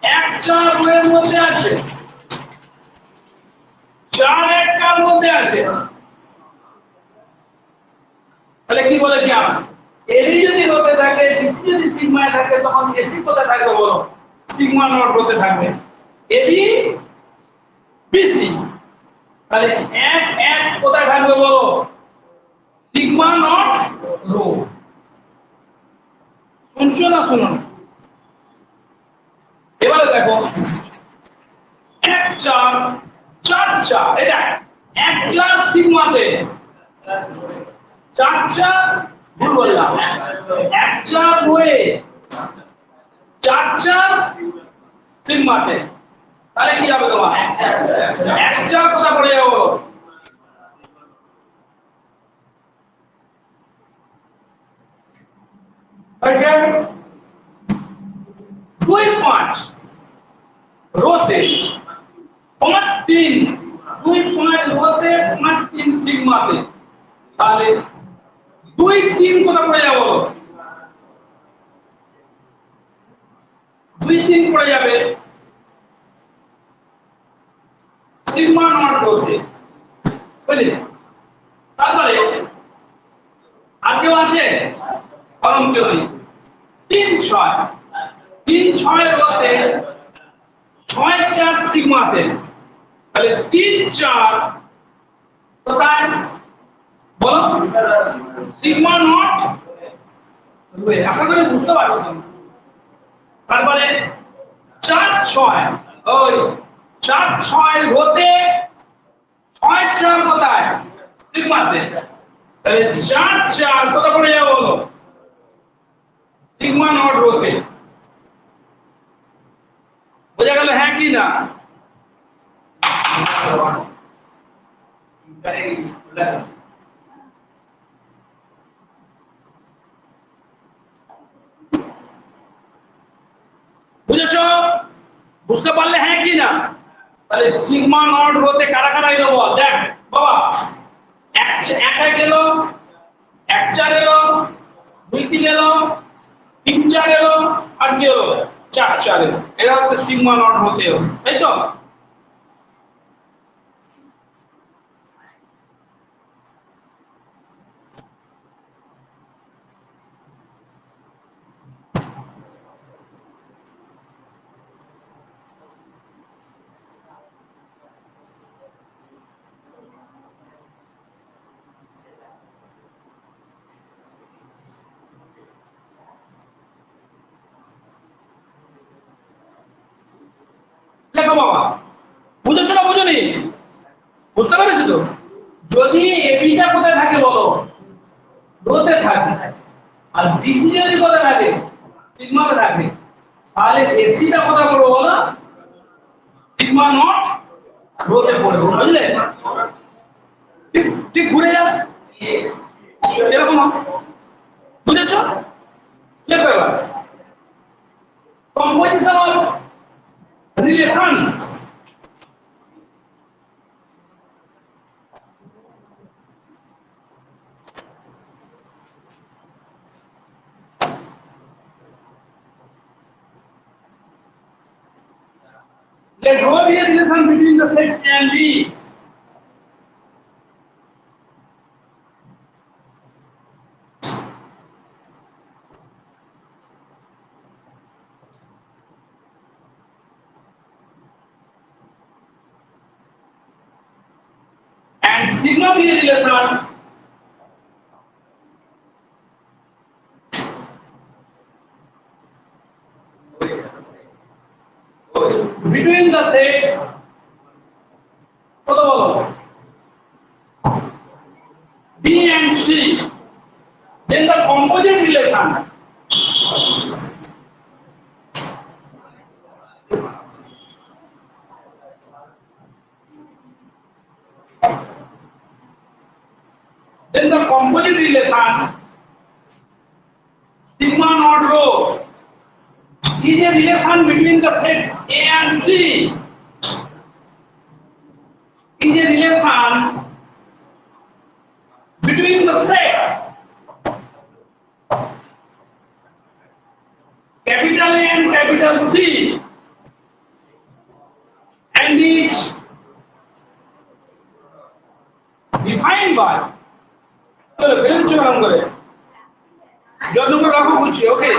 1 4 রো এর মধ্যে আছে 4 1 কার মধ্যে আছে তাহলে কি বলেছি আমরা এবি যদি রোতে থাকে বিসি যদি সিগমায় থাকে তখন এসি কোথায় থাকবে বলো সিগমা নট রোতে থাকবে এবি বিসি তাহলে 1 1 কোথায় থাকবে বলো সিগমা নট রো শুনছো না শুনুন এবারে দেখো 1 4 4 4 এটা 1 4 সিগমাতে 4 4 ভুল বললাম 1 4 রোয়ে 4 4 সিগমাতে তাহলে কি হবে তোমার 1 4 কোথা পড়ে যাবে বলো হয়েছে 2.5 রোতে 5.3 2.5 রোতে 5.3 সিগমাতে, তাহলে 2.3 কোথা পড়ে যাবো? 2.3 পড়ে যাবে সিগমা নট রোতে, বুঝলি? তারপরে আর কেউ আছে? কলম কেউ নেই। 3.6 3.6 রোতে 6.4 সিগমাতে, তাহলে 3.4 কোথায় বলো? Sigma not রোতে। আশা করি বুঝতে পারছো। তারপরে 4.6 ওই 4.6 রোতে 6.4 কোথায়? সিগমাতে, তাহলে 4.4 কোথা পড়ে যাবো বলো? সিগমা নট রোতে। বোঝা গেল হ্যাঁ কি না? বুঝেছ? বুঝতে পারলে হ্যাঁ কি না? তাহলে সিগমা নট রোতে কারা কারা এলো বল? দেখ বাবা, এক এলো, 1.4 এলো, 2.3 এলো, 3.4 এলো, আর কি এলো? 4.4 এলো। এরা হচ্ছে সিগমা নট রোতে এলো, তাই তো? দেখো বাবা, বুঝেছো না বুঝোনি? বুঝতে পেরেছো তো? যদি এবিটা কোথায় থাকে বলো? রোতে থাকে। আর বিসি যদি কোথায় থাকে? সিগমাতে থাকে। তাহলে এসিটা কোথায় পড়বে বলো? সিগমা নট রোতে পড়বে, বুঝলে? ঠিক ঠিক ঘুরে যাবে এরকম। বুঝেছো? দেখো এবার composition of relations. Let draw be a relation between the sets A and B. And sigma be a relation between the sets কত বলো? B and C. Then the composite relation sigma naught rho is a relation between the sets A and C. Is a relation between the sets capital A and capital C, and is defined by চলো বেলুন চলাম করে যত করে রাখো বুঝছি, ওকে?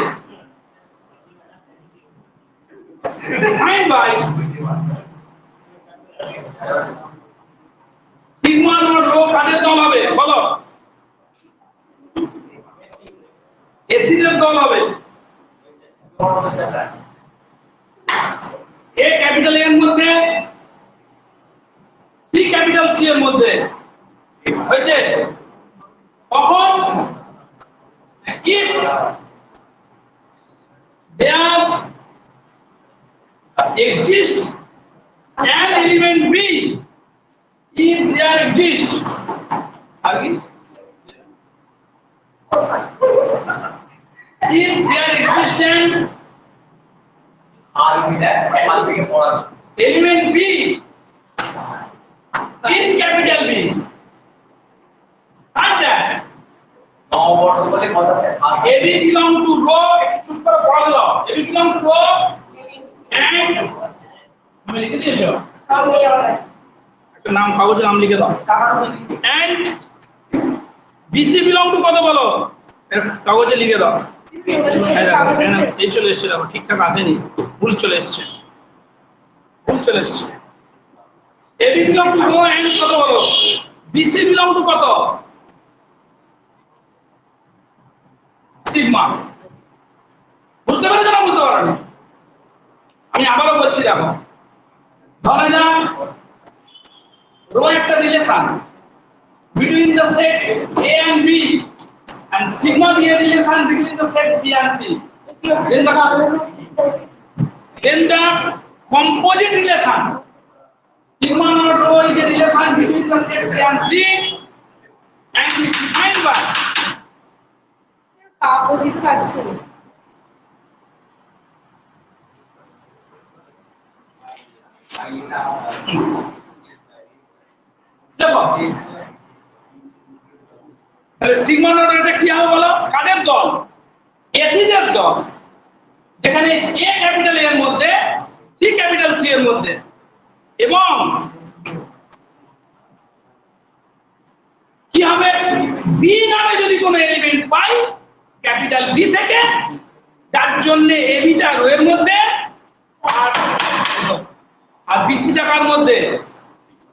defined by sigma naught rho কাদের দল হবে বলো? এসিডের দল হবে। এ ক্যাপিটাল এর মধ্যে, সি ক্যাপিটাল সি এর মধ্যে হয়েছে। কখন? if there exists an element B, if there exists is their existence element B in capital B such that AB belong to row চুপ করে পড়া দাও AB belong to row and আমি লিখে দিয়েছো একটা নাম কাগজে নাম লিখে দাও and BC belong to কত বলো কাগজে লিখে দাও এই চলে এসছে দেখো ঠিকঠাক আসেনি ভুল চলে এসছে AB belong to row and কত বলো BC belong to কত সিগমা বুঝতে পারছো না বুঝতে পারো আমি আবারও বলছি দেখো ধরা যাক রো একটা relation between the sets A and B and sigma be a relation between the sets B and C then the composite relation sigma not rho is a relation between the sets A and C and is defined by opposite পাচ্ছি দেখো তাহলে সিগমা নট এটা কি হবে বলো কাদের দল এসিডের দল যেখানে এ ক্যাপিটাল এর মধ্যে সি ক্যাপিটাল সি এর মধ্যে এবং কি হবে বি নামে যদি কোনো এলিমেন্ট পাই ক্যাপিটাল বি থেকে যার জন্য এবিটা রো এর মধ্যে আর বিসি টাকার মধ্যে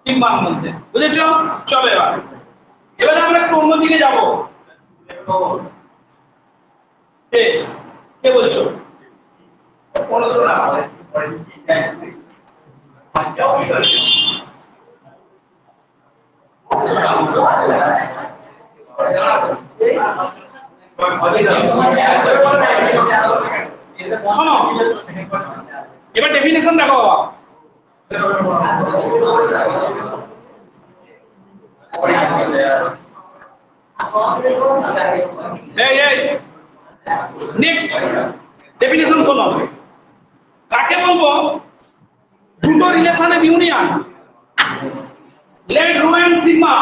সিগমার মধ্যে বুঝেছো চলো এবারে আমরা একটু অন্যদিকে যাব কে বলছো কোনো ধরো না শোনো এবার ডেফিনেশন দেখো বাবা নেক্সট ডেফিনেশন শোনো কাকে বলবো দুটো রিলেশনের union let rho and sigma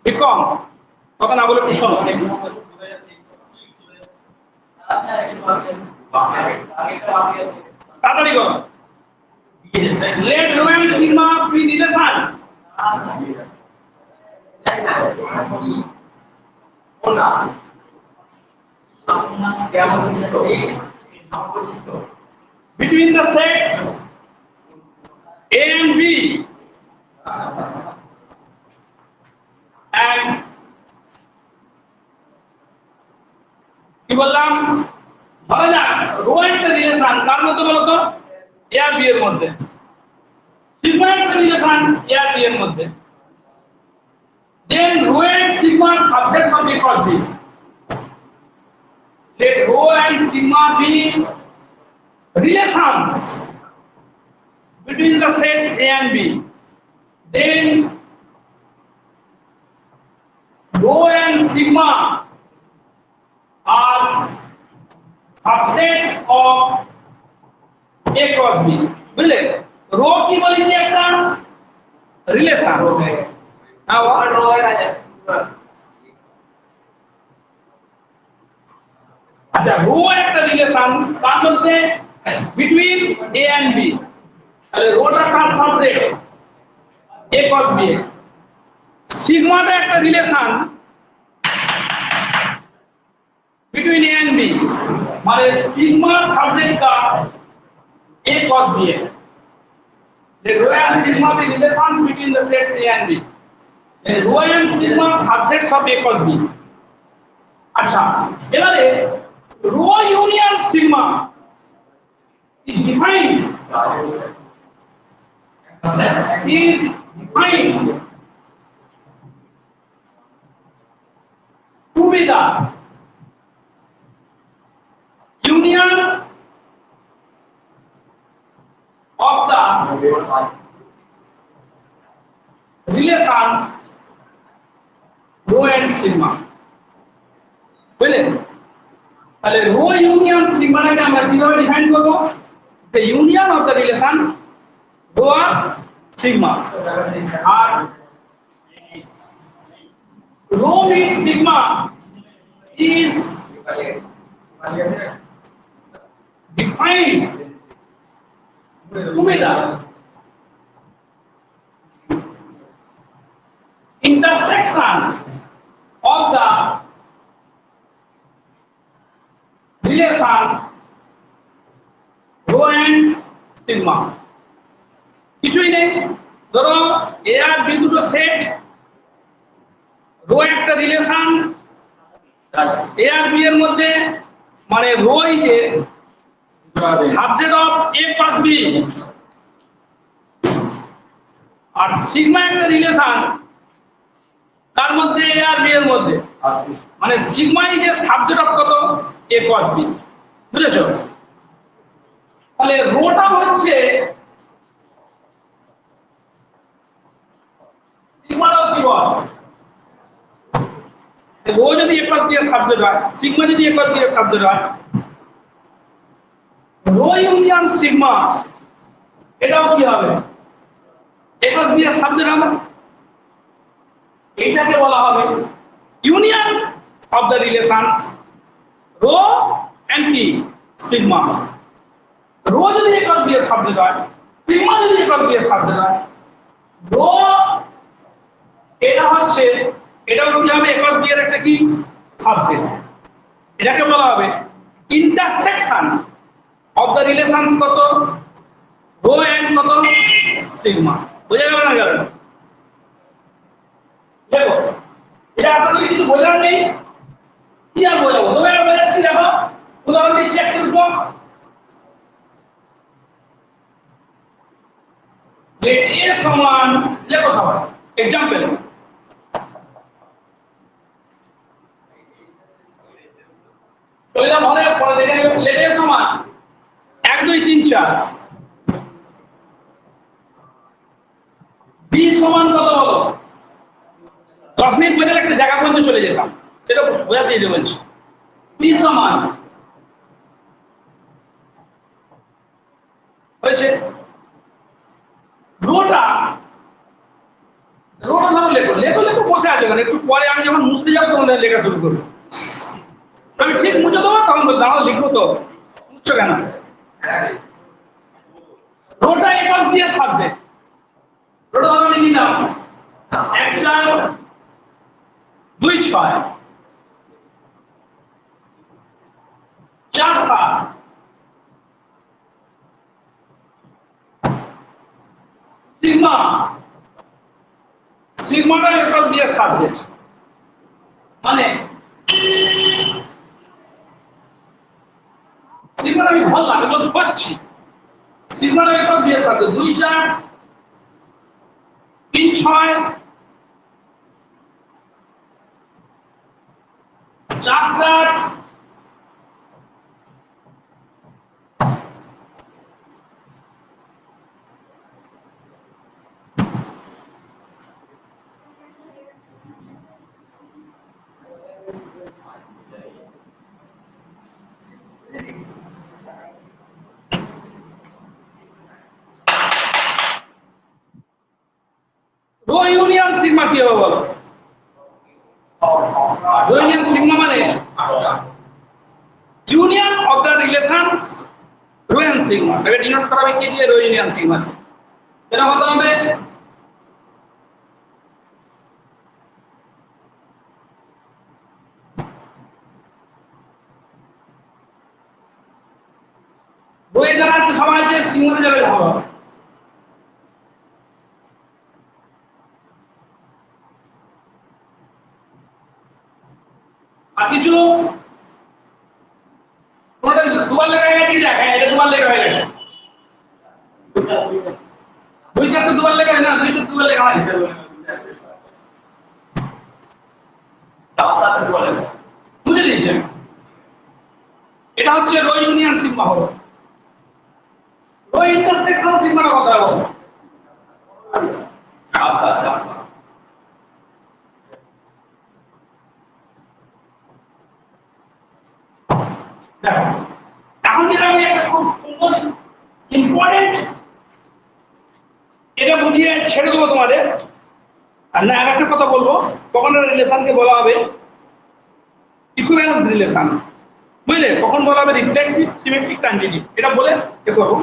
become কথা না বলে কি শোনো তাড়াতাড়ি করো let rho and sigma be relation between the sets A and B and কি বললাম ধরা যাক রো একটা রিলেশন কার মধ্যে বলো তো A আর B এর মধ্যে sigma একটা রিলেশন A আর B এর মধ্যে then rho and sigma are subsets of A cross B let rho and sigma be relations between the sets A and B then rho and sigma are subsets of A cross B বুঝলে রো কি বলেছি একটা রিলেশন হ্যাঁ রো এর আছে আচ্ছা রো একটা রিলেশন তার মধ্যে বিটুইন A and B তাহলে rota car subject A cross B সিগমাটা একটা relation between A and B মানে sigma subject का A cos B है the rho and sigma be relation between the sets A and B the rho and sigma subsets of A cos B अच्छा এবারে rho union sigma is defined to be the union of the relations rho and and sigma, বুঝলেন? তাহলে রো ইউনিয়ন সিগমাটাকে আমরা কিভাবে ডিফাইন করব? The union of the relation rho আর সিগমা, আর rho meet sigma is defined to be the intersection of the relations rho and sigma. কিছুই নেই, ধরো এ আর বি দুটো সেট, রো একটা রিলেশন, এ আর বি এর মধ্যে মানে rho is a subject of A plus B, আর সিগমা একটা রিলেশন তার মধ্যে এ আর বি এর মধ্যে, মানে sigma is a subject of কত এ প্লাস বি, বুঝেছো? তাহলে রোটা হচ্ছে সিগমাটাও কি বল, রো যদি এ প্লাস বি এর সাবজেক্ট হয়, সিগমা যদি এ প্লাস বি এর সাবজেক্ট হয়, রো ইউনিয়ন সিগমা এটাও কি হবে এ প্লাস বি এর সাবজেক্ট হবে, এইটাকে বলা হবে union of the relations rho and কি সিগমা। রো যদি এ প্লাস বি এর সাবজেক্ট হয়, সিগমা যদি এ প্লাস বি এর সাবজেক্ট হয়, রো এটা হচ্ছে, এটাও কি হবে এ প্লাস বি এর একটা কি সাবজেক্ট, এটাকে বলা হবে ইন্টারসেকশন অফ দ্য রিলেশনস কত রো এন্ড কত সিগমা। বুঝা গেল না গেল? দেখো এটা আপনাদের কিছু বোঝার নেই, কি আর বোঝাবো, তোমরা বোঝাচ্ছি। দেখো উদাহরণ দিচ্ছি একটা দুটো, let a সমান, লেখো সবাই এক্সাম্পল, ওইটা ভালো পড়ে দেখে নেবে। let a সমান 1 2 3 4, b সমান কত হলো 10 মিনিট পরে একটা জায়গা পর্যন্ত চলে যেতাম, সেটা বোঝাতে দিয়ে বলছি। b সমান হয়েছে রোটা, রোটা নাম লেখো, লেখো লেখো বসে আছে ওখানে, একটু পরে আমি যখন মুছতে যাবো তোমাদের লেখা শুরু করবো, আমি ঠিক মুছে দেবো তখন বলবো দাঁড়াও লিখবো তো, মুছছো কেন? রোটা এ প্লাস বি এর সাবজেক্ট, রোটা ধরো লিখি নাও 1 4 2 6 4 7, সিগমা, সিগমাটা এ প্লাস বি এর সাবজেক্ট, মানে সিগমাটা আমি ধরলাম, এগুলো ধরছি, সিগমাটা এ প্লাস বি এর সাবজেক্ট 2 4 3 6 4 7, রো ইউনিয়ন সিগমা কি হবে বলো? রো ইউনিয়ন সিগমা মানে union of the relations rho and sigma, এটা ডিনোট করা হবে কি দিয়ে? Rho union sigma. এটা হতে হবে রো এ যারা আছে সবাই আছে, সিগমা যারা হবে, আর কিছু কোনটা দুবার লেখা হয়ে গেছে, হ্যাঁ এটা দুবার লেখা হয়ে গেছে, 2 4 তো দুবার লেখা হয় না, 2 4 দুবার লেখা হয়, বুঝে নিয়েছেন? এটা হচ্ছে রো ইউনিয়ন সিগমা হলো। রো ইন্টারসেকশন সিগমার কথা বলবো, দেখো এখন যেটা আমি একটা খুব সুন্দর ইম্পর্টেন্ট এটা বুঝিয়ে ছেড়ে দেবো তোমাদের। আর না আর একটা কথা বলবো, কখন রিলেশনকে বলা হবে ইকুইভ্যালেন্স রিলেশন, বুঝলে? কখন বলা হবে রিফ্লেক্সিভ সিমেট্রিক ট্রানজিটিভ, এটা বলে এ করবো।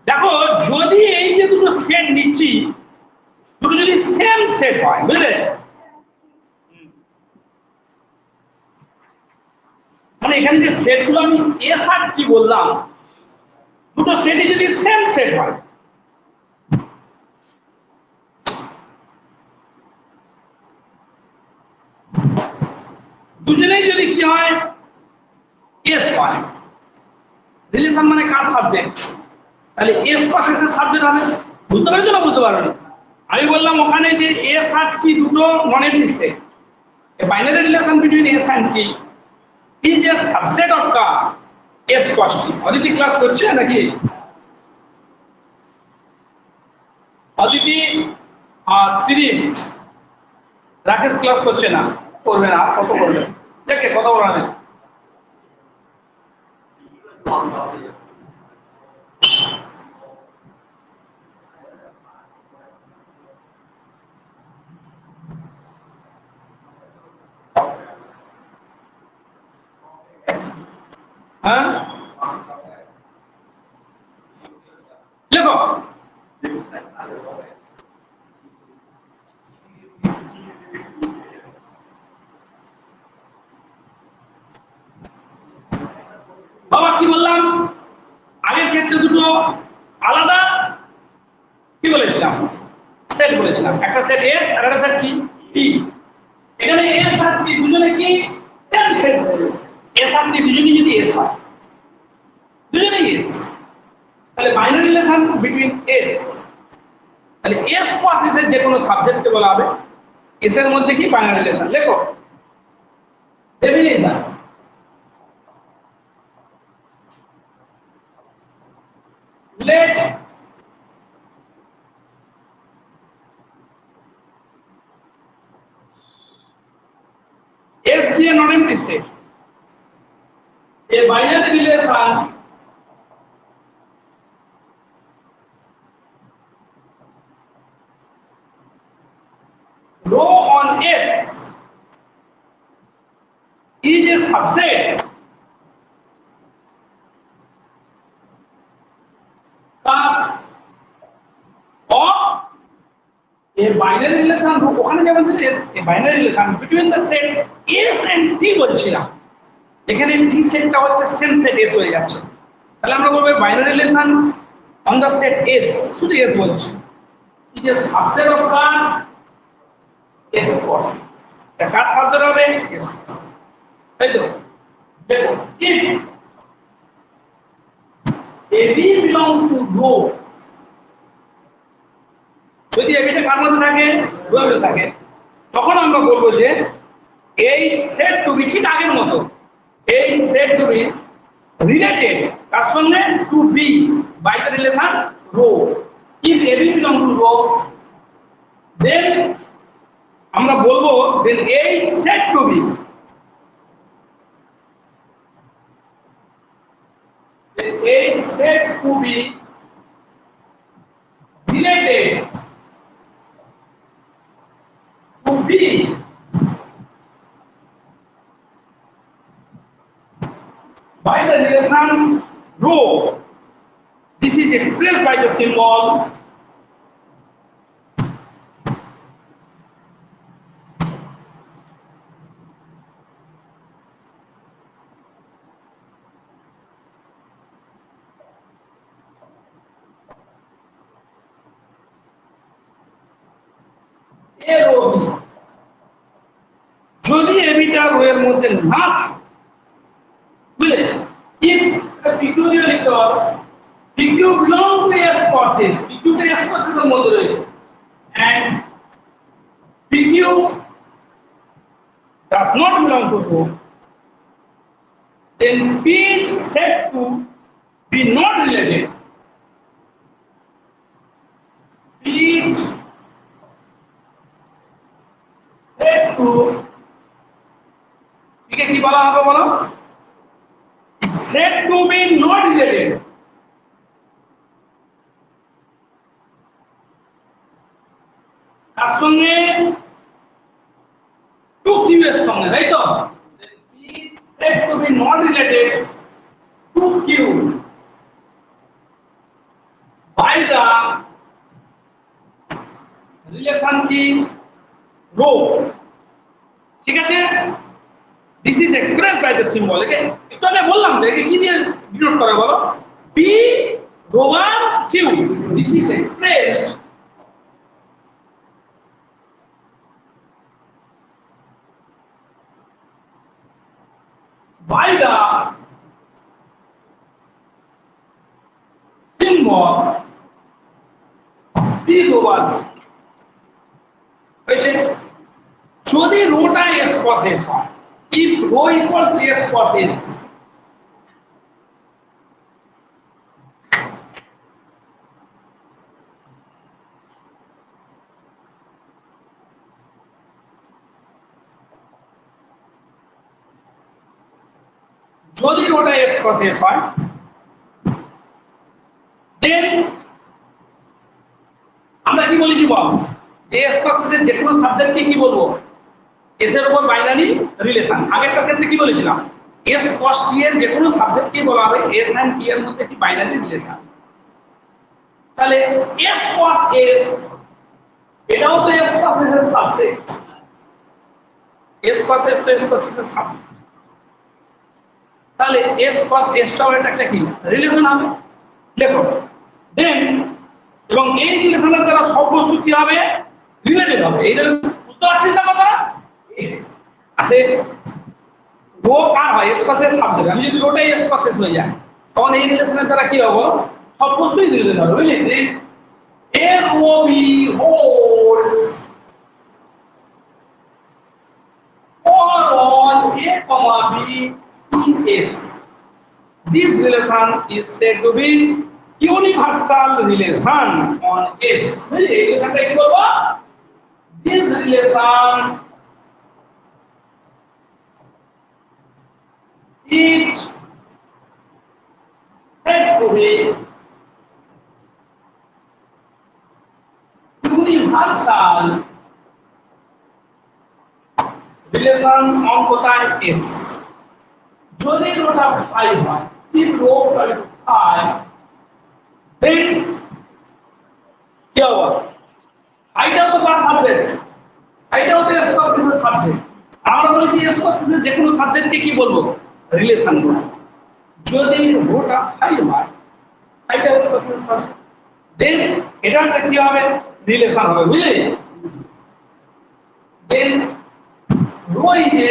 দেখো যদি এই যে দুটো সেট নিচ্ছি, দুটো যদি সেম সেট হয়, বুঝলে, মানে এখানে যে সেটগুলো আমি এস আর কি বললাম, দুটো সেটই যদি সেম সেট হয়, দুজনেই যদি কি হয় এস হয়, রিলেশন মানে কার সাবজেক্ট, তাহলে এস প্লাস এস এর সাবজেক্ট হবে। বুঝতে পারছো না বুঝতে পারো? আমি বললাম ওখানে যে এস আর টি দুটো non empty set, a binary relation between s and t is a subset of the s cross t. Aditi class করছে নাকি? অদিতি আর ত্রিন, রাকেশ ক্লাস করছে না, করবে না, কত করবে, দেখে কথা বলা নেই। হ্যাঁ লেখো। বাবা কি বললাম, আগের ক্ষেত্রে দুটো আলাদা কি বলেছিলাম সেট বলেছিলাম, একটা সেট এস আর একটা সেট কি টি। এখানে এস আর টি দুজনে কি সেম সেট, এস আর টি দুজনেই যদি এস হয়, দুজনেই এস, তাহলে বাইনারি রিলেশন বিটুইন এস, তাহলে এস প্লাস এস এর যে কোনো সাবজেক্টকে বলা হবে এস এর মধ্যে কি বাইনারি রিলেশন। লেখো definition, let S be a non-empty set, a binary relation rho on S is a subset of a binary relation, ওখানে যেমন ছিল a binary relation between the sets S and T বলছিলাম, এখানে T সেটটা হচ্ছে সেম সেট S হয়ে যাচ্ছে, তাহলে আমরা বলবো binary relation on the set S, শুধু S বলছি, is a subset of the S cross S, এটা কার সাবজেক্ট হবে S cross S, তাই তো? দেখো if AB belong to rho, যদি এবিটা কার মধ্যে থাকে রো এর মধ্যে থাকে, তখন আমরা বলবো যে এই সেট টু বি ঠিক আগের মতো, এই সেট টু বি রিলেটেড কার সঙ্গে to be by the relation rho. If a b belong to rho, then আমরা বলবো দেন এই সেট টু বি, এই set to be related to be by the relation rho. This is expressed by the symbol A rho B, যদি এবিটা রো এর মধ্যে না, বুঝলে, if the pictorial is PQ belong to S cross S, PQ তে S cross S এর মধ্যে রয়েছে, and PQ does not belong to rho, then P is said to be not related. P is said to, কি বলা হবে বলো? said to be not related, তার সঙ্গে টু কিউ এর সঙ্গে, তাই তো? Is said to be not related to Q by the relation কি রো, ঠিক আছে? This is expressed by the symbol. Okay, একটু আগে বললাম তো একে কি দিয়ে ডিনোট করে বলো? P rho 1 Q. This is expressed by the symbol P rho 1. হয়েছে? যদি রোটা s cos s হয়, if rho equal to s cos s, যদি রোটা s cos s হয়, দেন আমরা কি বলেছি বল, যে s cos s এর যে কোনো সাবজেক্টকে কি বলবো? s এর উপর বাইনারি রিলেশন। আগেরটার ক্ষেত্রে কি বলেছিলাম? s cos t এর যে কোনো সাবজেক্টকে বলা হবে s and t এর মধ্যে কি বাইনারি রিলেশন। তাহলে s cos s এটাও তো s cos s এর সাবজেক্ট, s cos s তো s cos s এর সাবজেক্ট, তাহলে s cos s টাও একটা কি রিলেশন হবে, দেখো। দেন এবং এই রিলেশনের দ্বারা সব বস্তু কি হবে? রিলেটেড হবে। এই রিলেশন বুঝতে পারছিস না কথা? আরে রো কার হয়? s cos s subject. আমি যদি রোটাই s cos s হয়ে যায়, তখন এই রিলেশনের দ্বারা কি হবে? সব বস্তুই রিলেটেড হবে, বুঝলি? a rho b holds for all a comma b in s. This relation is said to be universal relation on s. বুঝলি? এই রিলেশনটা কি বলবো? This relation is said to be universal relation on কোথায়? s. যদি রোটা 5 হয়, if rho equal to 5, then কি হবে? আইটাও তো তার সাবজেক্ট, আইটাও তো s cos s এর সাবজেক্ট। আমরা বলেছি s cos s এর যে কোনো সাবজেক্টকে কি বলবো? রিলেশন বলবো। যদি রোটা 5 হয়, আইটাও s cos s এর সাবজেক্ট, দেন এটা কি হবে? রিলেশন হবে, বুঝলি? Then rho is a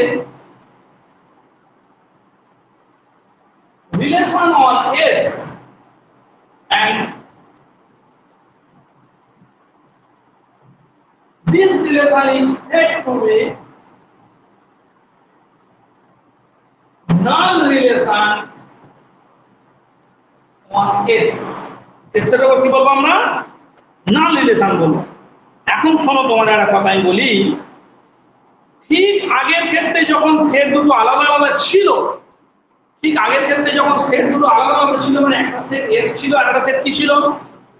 relation on s and this relation is said to be null relation on s. s এর উপর কি বলবো আমরা? null relation বলবো। এখন শোনো, তোমাদের একটা কথা আমি বলি, ঠিক আগের ক্ষেত্রে যখন সেট দুটো আলাদা আলাদা ছিল, ঠিক আগের ক্ষেত্রে যখন সেট দুটো আলাদা আলাদা ছিল, মানে একটা সেট s ছিল আর একটা সেট কি ছিল?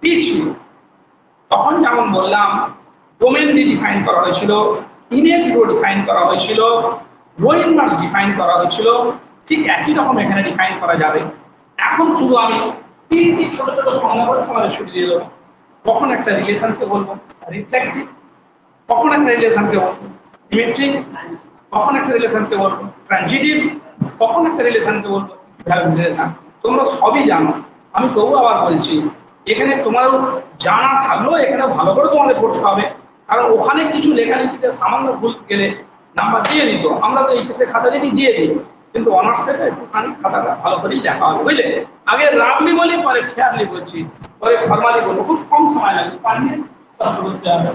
t ছিল, তখন যেমন বললাম ডোমেন দিয়ে ডিফাইন করা হয়েছিল, ইমেজ রো ডিফাইন করা হয়েছিল, রো ইনভার্স ডিফাইন করা হয়েছিল, ঠিক একই রকম এখানে ডিফাইন করা যাবে। এখন শুধু আমি তিনটি ছোট ছোট সংজ্ঞা তোমাদের শুরু দিয়ে দেবো। কখন একটা রিলেশনকে বলবো রিফ্লেক্সিভ, কখন একটা রিলেশনকে বলবো সিমেট্রিক, কখন একটা রিলেশনকে বলবো ট্রানজিটিভ, কখন একটা রিলেশনকে বলবো ইকুইভ্যালেন্ট রিলেশন। তোমরা সবই জানো, আমি তবু আবার বলছি, এখানে তোমার জানা থাকলেও এখানে ভালো করে তোমাদের পড়তে হবে, কারণ ওখানে কিছু লেখালেখিতে সামান্য ভুল গেলে নাম্বার দিয়ে দিত। আমরা তো এইচএস এর খাতা দিয়ে দিই, কিন্তু অনার্সটা একটুখানি খাতাটা ভালো করেই দেখা হবে, বুঝলে? আগে রাফলি বলি, পরে ফেয়ারলি বলছি, পরে ফর্মালি বলবো, খুব কম সময় লাগবে, 5 মিনিট কষ্ট করতে হবে।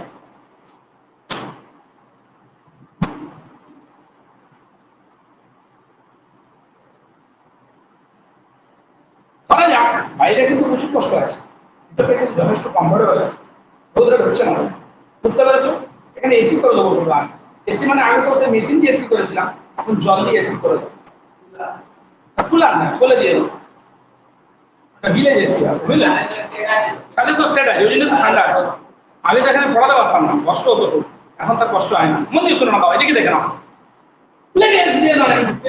ধরা যাক বাইরে কিন্তু প্রচুর কষ্ট আছে, এটা কিন্তু যথেষ্ট কমফোর্টেবল আছে, রোদটা হচ্ছে না, বুঝতে পেরেছো? এখানে এসি করে দেবো পুরো। আমি এসি মানে আগে তো মেশিন দিয়ে এসি করেছিলাম, এখন জল দিয়ে এসি করে দেবো। খুলার না, খুলে দিয়ে বিলে গেছি বুঝলেন, তাদের তো সেট আছে, ওই জন্য তো ঠান্ডা আছে। আগে তো এখানে পড়াতে পারতাম না, কষ্ট হতো খুব, এখন তার কষ্ট হয় না। মন দিয়ে শোনো না বাবা, এদিকে দেখে নাও। Let us be an analysis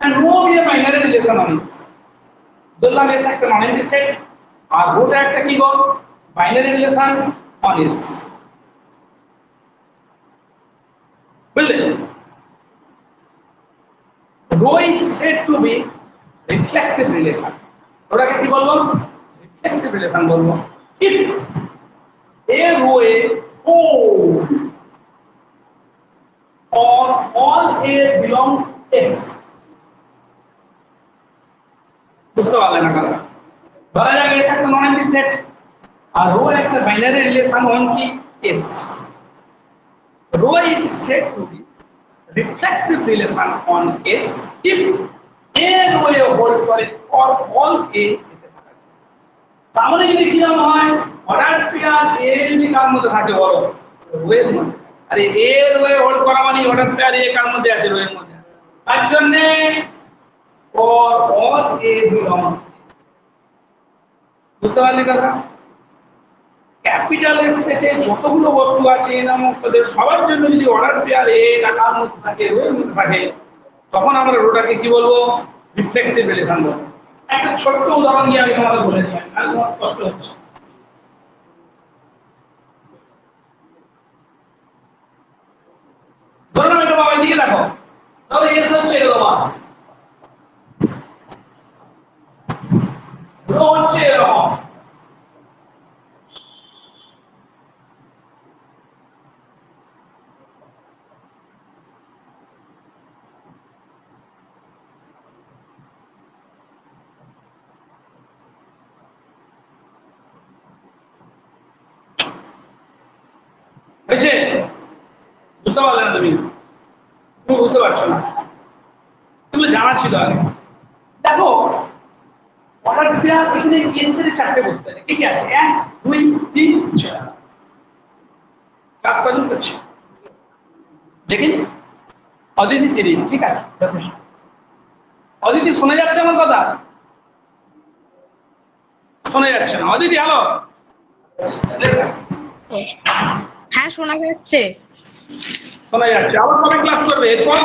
and row be a binary relation on it. বললাম এস একটা নন এমপ্টি সেট আর রোটা একটা কি গো বাইনারি রিলেশন অন এস, বুঝলেন? Rho is said to be reflexive relation, ওটাকে কি বলবো? রিফ্লেক্সিভ রিলেশন বলবো। ইফ এ রো এ ও or all A belong S, বুঝতে পারলেন না কারা? ধরা যাক এস একটা নন এমপ্টি সেট আর রো একটা বাইনারি রিলেশন অন কি S. Rho is said to be reflexive relation on S if A rho a hold করে for all A is a pattern। তার মানে যদি কি নাম হয় অর্ডার পেয়ার A যদি কার মধ্যে থাকে বলো রো এর মধ্যে, আরে A রো এ হোল্ড করা মানে অর্ডার পেয়ার A কার মধ্যে আছে রো এর মধ্যে, তার জন্য for all A belong, বুঝতে পারলে কথা? ক্যাপিটাল এর সেটে যতগুলো বস্তু আছে নামক তাদের সবার জন্য যদি অর্ডার পেয়ার এ কার মধ্যে থাকে রো এর মধ্যে থাকে, তখন আমরা রোটাকে কি বলবো? রিফ্লেক্সিভ রিলেশন বলবো। একটা ছোট্ট উদাহরণ দিয়ে আমি তোমাদের বলে দিই, আর তোমার কষ্ট হচ্ছে। ধরুন এটা বাবা দিকে দেখো, তাহলে এস হচ্ছে এটা বাবা, রো হচ্ছে এরকম, হয়েছে? বুঝতে পারলে না তুমি? তুমি বুঝতে পারছো না, তুমি জানা ছিল আগে। দেখো অর্ডার পেয়ার এখানে এস এর চারটে বস্তু আছে, কি কি আছে? 1 2 3 4, কাজ কজন করছে দেখে নি? অদিতি তিরি, ঠিক আছে যথেষ্ট। অদিতি শোনা যাচ্ছে আমার কথা? শোনা যাচ্ছে না অদিতি? হ্যালো, হ্যাঁ শোনা যাচ্ছে। শোনা যাচ্ছে। আবার কবে ক্লাস করবে এরপর?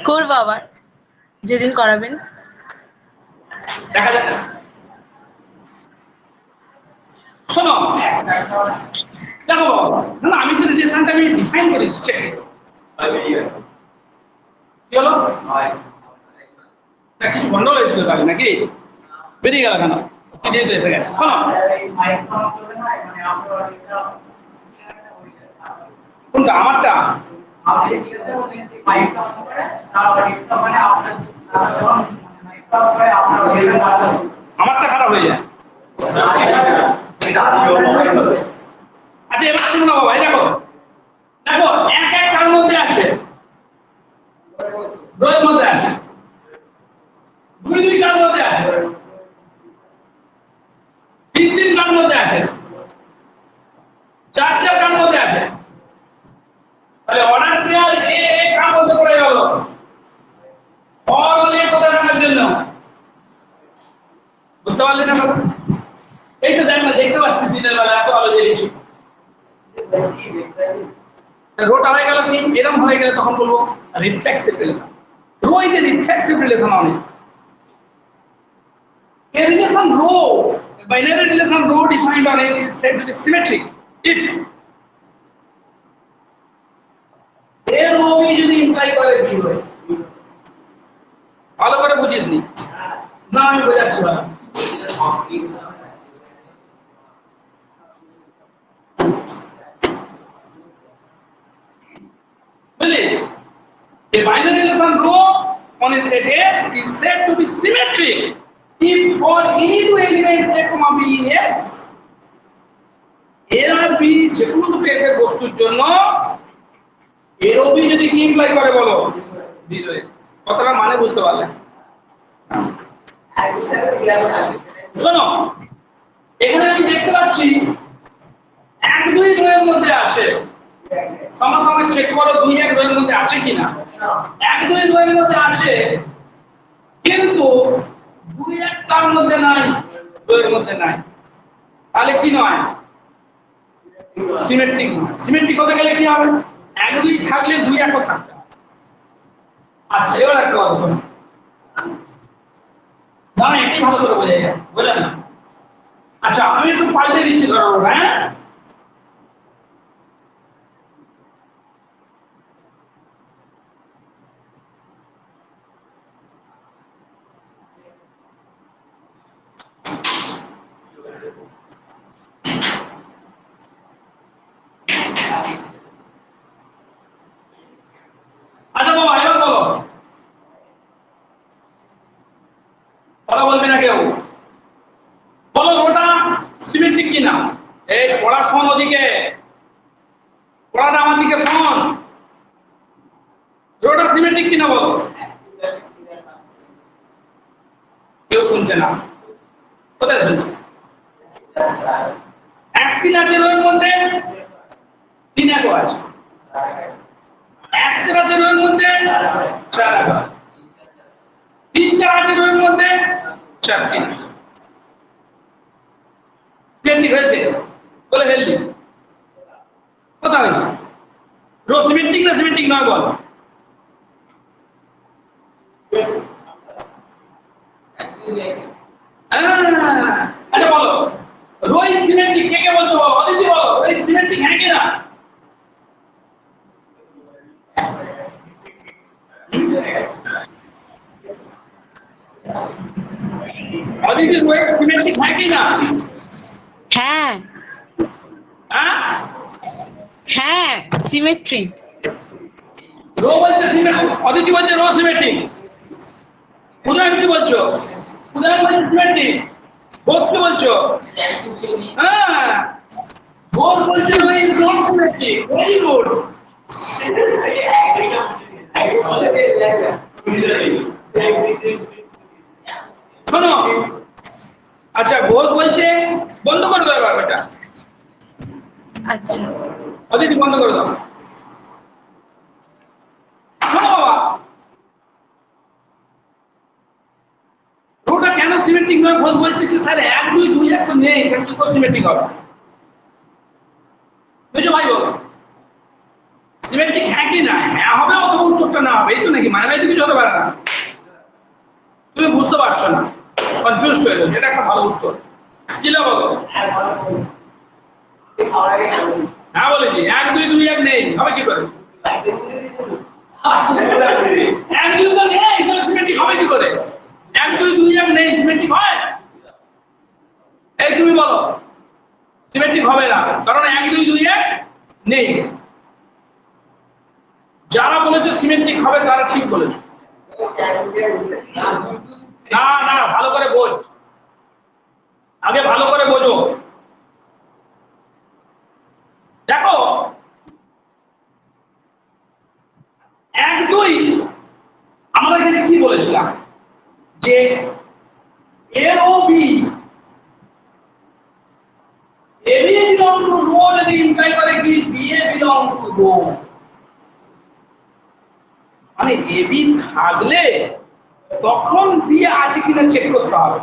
করবো আবার যেদিন করাবেন। দেখা যাক। শোনো দেখো না, আমি তো রিলেশনটা আমি ডিফাইন করে দিচ্ছি। কি হলো? না কিছু গন্ডগোল হয়েছিল তাহলে নাকি? বেরিয়ে গেল কেন? ক্লিয়ার এসে গেছে। শোনো কোনটা? আমারটা? আমারটা খারাপ হয়ে যায়। আচ্ছা এবার শুনো না ভাই, দেখো দেখো এক এক কার মধ্যে আছে, রোয়ের মধ্যে আছে, দুই দুই কার মধ্যে আছে, তিন তিন কার মধ্যে আছে, চার চার কার মধ্যে আছে। তাহলে অর্ডার পেয়ার এ কার মধ্যে পড়ে গেল? অল এ কোথায় রাখার জন্য? বুঝতে পারলেন না কথা? এই তো দেখো দেখতে পাচ্ছি দিনের বেলা এত আলো জ্বেলেছি, রোটা হয়ে গেল কি এরকম হয়ে গেলে তখন বলবো reflexive relation. Rho is a reflexive relation on its. A relation rho, a binary relation rho defined on S is said to be symmetric if A rho B যদি ইমপ্লাই করে B হয়। ভালো করে বুঝিসনি না? আমি বোঝাচ্ছি ভালো। বুঝলি? A binary relation rho on a set S is said to be symmetric if for any two elements A, B in S, A R B যে কোনো দুটো S এর বস্তুর জন্য A ও B যদি কি ইমপ্লাই করে বলো? B রয়ে। কথাটা মানে বুঝতে পারলে? শোনো এখানে আমি দেখতে পাচ্ছি 1 2 রোয়ের মধ্যে আছে, সঙ্গে সঙ্গে চেক করো 2 1 রোয়ের মধ্যে আছে কিনা। এক দুই দুইয়ের মধ্যে আছে কিন্তু দুই একটার মধ্যে নাই, দুইয়ের মধ্যে নাই, তাহলে কি নয়? সিমেট্রিক নয়। সিমেট্রিক হতে গেলে কি হবে? এক দুই থাকলে দুই একও থাকতে হবে। আচ্ছা এবার একটা কথা শোনো, না এটাই ভালো করে বোঝা যায়, বুঝলেন না? আচ্ছা আমি একটু পাল্টে দিচ্ছি, ধরো হ্যাঁ, আচ্ছা বাবা এবার বলো, কথা বলবে না কেউ, বলো রোটা সিমেট্রিক কিনা? এই পড়ার শোন, ওদিকে পড়াটা আমার দিকে শোন, রোটা সিমেট্রিক কিনা বলো। কেউ শুনছে না, কোথায় শুনছে? এক তিন আছে রোয়ের মধ্যে, তিন এক আছে, এক চার আছে রোয়ের মধ্যে, চার এক আছে, তিন চার আছে রোয়ের মধ্যে, চার তিন। সিমেট্রিক হয়েছে বলে ফেললি, কোথা হয়েছে? রো সিমেট্রিক না সিমেট্রিক নয় বল? আচ্ছা বলো রোহিত সিমেট্রিক কে কে বলছো বলো, অদিতি বলো রোহিত সিমেট্রিক হ্যাঁ কি না? অদিতি রোহিত সিমেট্রিক হ্যাঁ কি না? হ্যাঁ হ্যাঁ হ্যাঁ সিমেট্রিক। রো বলছে সিমেট্রিক, অদিতি বলছে রো সিমেট্রিক, উদয়ন কি বলছো? উদয়ন বলছে সিমেট্রিক, বোস কি বলছো? হ্যাঁ বোস বলছে Rohit rho symmetric, very good. শোনো আচ্ছা বোস বলছে, বন্ধ করে দাও এবার এটা, আচ্ছা অদিতি বন্ধ করে দাও। শোনো বাবা, রোটা কেন সিমেট্রিক নয়? বোস বলছে কি স্যার এক দুই দুই এক তো নেই, স্যার কি করে সিমেট্রিক হবে? বুঝছো ভাই বলো সিমেট্রিক হ্যাঁ কি না? হ্যাঁ হবে অথবা উত্তরটা না হবে, এই তো নাকি, মানে তো কিছু হতে পারে না। তুমি বুঝতে পারছো না, কনফিউজ হয়ে যাচ্ছে, এটা একটা ভালো উত্তর ছিল বলো। হ্যাঁ বলেছি এক দুই দুই এক নেই, হবে কি করে? এক দুই তো নেই, তাহলে সিমেট্রিক হবে কি করে? এক দুই দুই এক নেই, সিমেট্রিক হয়? এই তুমি বলো সিমেট্রিক হবে না, কারণ এক দুই দুই এক নেই। যারা বলেছে সিমেট্রিক হবে তারা ঠিক বলেছে। না না ভালো করে বোঝ, আগে ভালো করে বোঝো। দেখো এক দুই আমরা এখানে কি বলেছিলাম যে এ ও b, a b belong to rho যদি ইমপ্লাই করে কি b a belong to rho, মানে এ বি থাকলে তখন বি আছে কিনা চেক করতে হবে।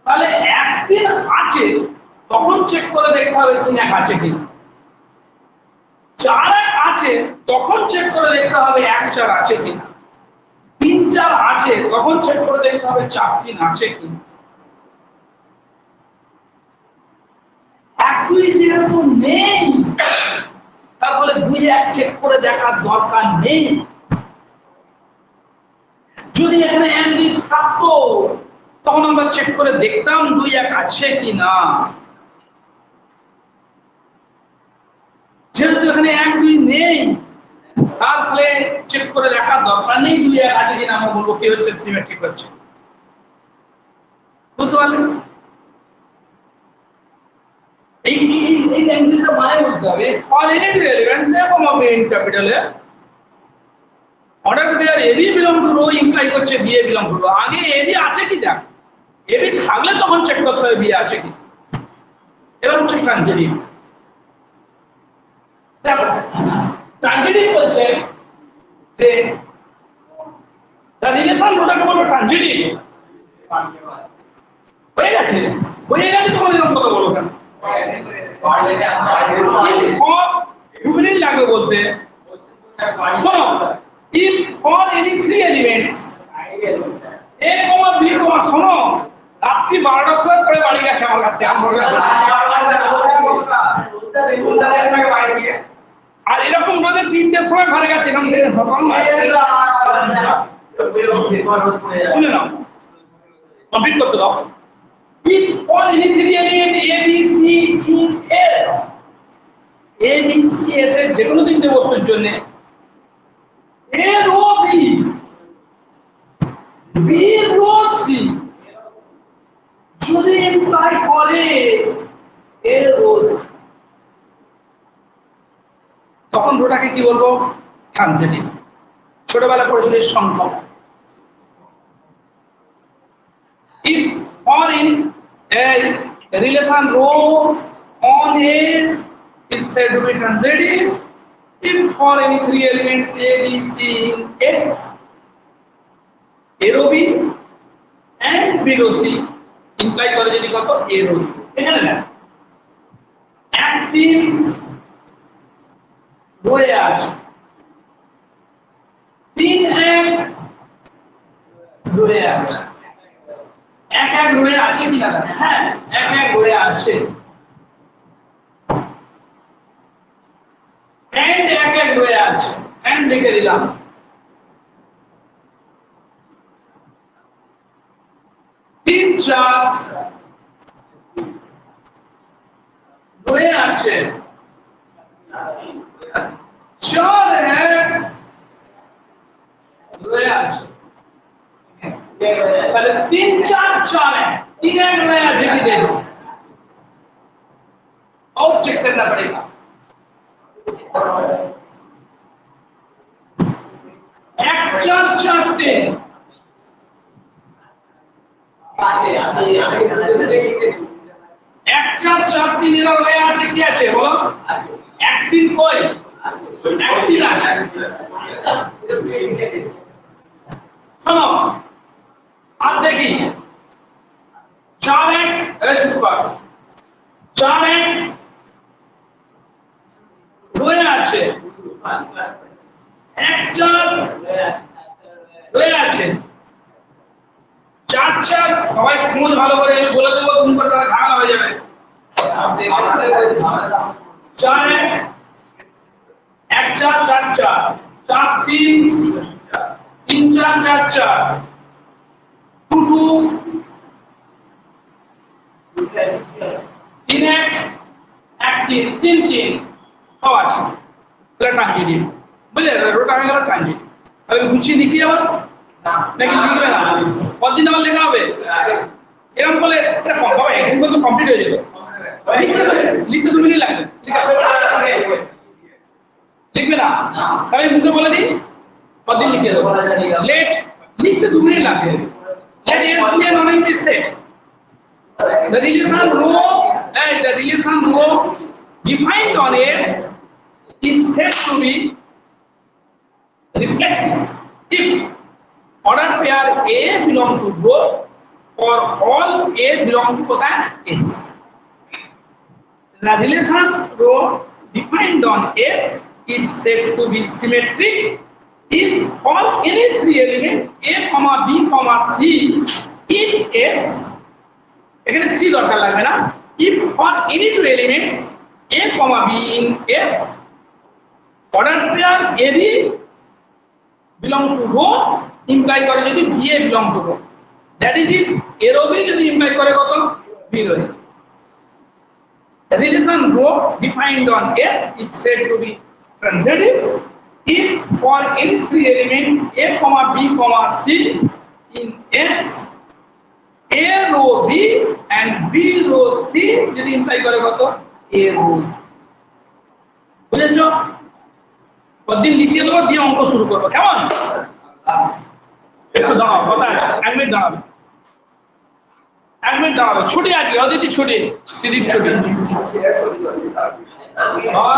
তাহলে এক তিন আছে তখন চেক করে দেখতে হবে তিন এক আছে কিনা, চার এক আছে তখন চেক করে দেখতে হবে এক চার আছে কিনা, তিন চার আছে তখন চেক করে দেখতে হবে চার তিন আছে কিনা। এক দুই যেহেতু নেই তাহলে দুই এক চেক করে দেখার দরকার নেই। যদি এখানে এক দুই থাকতো তখন আমরা চেক করে দেখতাম দুই এক আছে কিনা। যেহেতু এখানে এক দুই নেই তাহলে চেক করে দেখার দরকার নেই দুই এক আছে কিনা, আমরা বলবো কি হচ্ছে সিমেট্রিক হচ্ছে। বুঝতে পারলেন? এই অ্যাঙ্গেলটা মানে বুঝতে হবে ফর এনি এলিমেন্টস এবং of n capital A order pair a b belong to rho imply করছে b a belong to rho. আগে এ বি আছে কি দেখ, এ বি থাকলে তখন চেক করতে হবে বি আছে কি। এবার হচ্ছে ট্রানজিটিভ। দেখো ট্রানজিটিভ বলছে বলতে শোনো if for any three elements a comma b comma শোনো রাত্রি 12টার সময় পরে বাড়ি গেছে আমার কাছে আর এরকম রোদে 3টের সময় ঘরে গেছে এরকম থেকে শুনে নাও কমপ্লিট করতে দাও if for any three element a b c in s a b c s এর যে কোনো তিনটে বস্তুর জন্য a rho b b rho c যদি ইমপ্লাই করে a রো c তখন রোটাকে কি বলবো ট্রানজিটিভ ছোটবেলা পড়েছিল সংখ্যক if or in a relation row on S is said to be transitive if for any three elements a b c in S a row b and b row c imply করে যদি কত a row c এখানে না একদিন রয়ে আছে 3 এক রয়ে আছে এক এক রয়ে আছে কি না হ্যাঁ এক এক রয়ে আছে এন্ড এক এক রয়ে আছে এন্ড লিখে দিলাম তিন চার রয়ে আছে চার এক রয়ে আছে पहले 3 4 4 है 3 एंड में आज की दे दो और चेक करना पड़ेगा एक 4 4 3 एक 4 4 3 এর লগে আছে কি আছে বলো এক তিন কই এক তিন আছে শোনো अब देखिए 4 एक चुप कर 4 एक রয়ে আছে 1 4 রয়ে আছে 4 4 সবাই খোঁজ ভালো করে আমি বলে দেব তুমি কথা ঝামেলা হয়ে যাবে 4 1 1 4 4 4 4 3 3 4 4 4 2 3 এক 1 3 3 সব আছে তাহলে ট্রানজিটিভ বুঝলে রোটা হয়ে গেল ট্রানজিটিভ তাহলে গুছিয়ে লিখি আবার নাকি লিখবে না কতদিন আবার লেখা হবে এরকম বলে এটা কম হবে একদিন পর্যন্ত কমপ্লিট হয়ে যাবে লিখতে 2 মিনিট লাগবে লিখবে না তাহলে মুখে বলে দিই কতদিন লিখে দেবো লেট লিখতে 2 মিনিট লাগবে let S be an unempty set the relation row defined on S is said to be reflexive if order pair A belong to row for all A belong to S the relation row defined on S is said to be symmetric if for any three elements a comma b comma c in S এখানে c দরকার লাগবে না if for any two elements a comma b in S order pair AB belong to row imply করে যদি BA belong to row that is if A row B যদি imply করে কত B row the relation row defined on S is said to be transitive if for any three elements a comma b comma c in S a row b and b row c যদি ইমপ্লাই করে কত a rows বুঝেছো প্রতিদিন লিখে দেবো দিয়ে অঙ্ক শুরু করবো কেমন একটু দাঁড়াও কথা আছে 1 মিনিট দাঁড়াবে 1 মিনিট দাঁড়াবে ছুটি আজকে অদিতি ছুটি দিদির ছুটি হ্যাঁ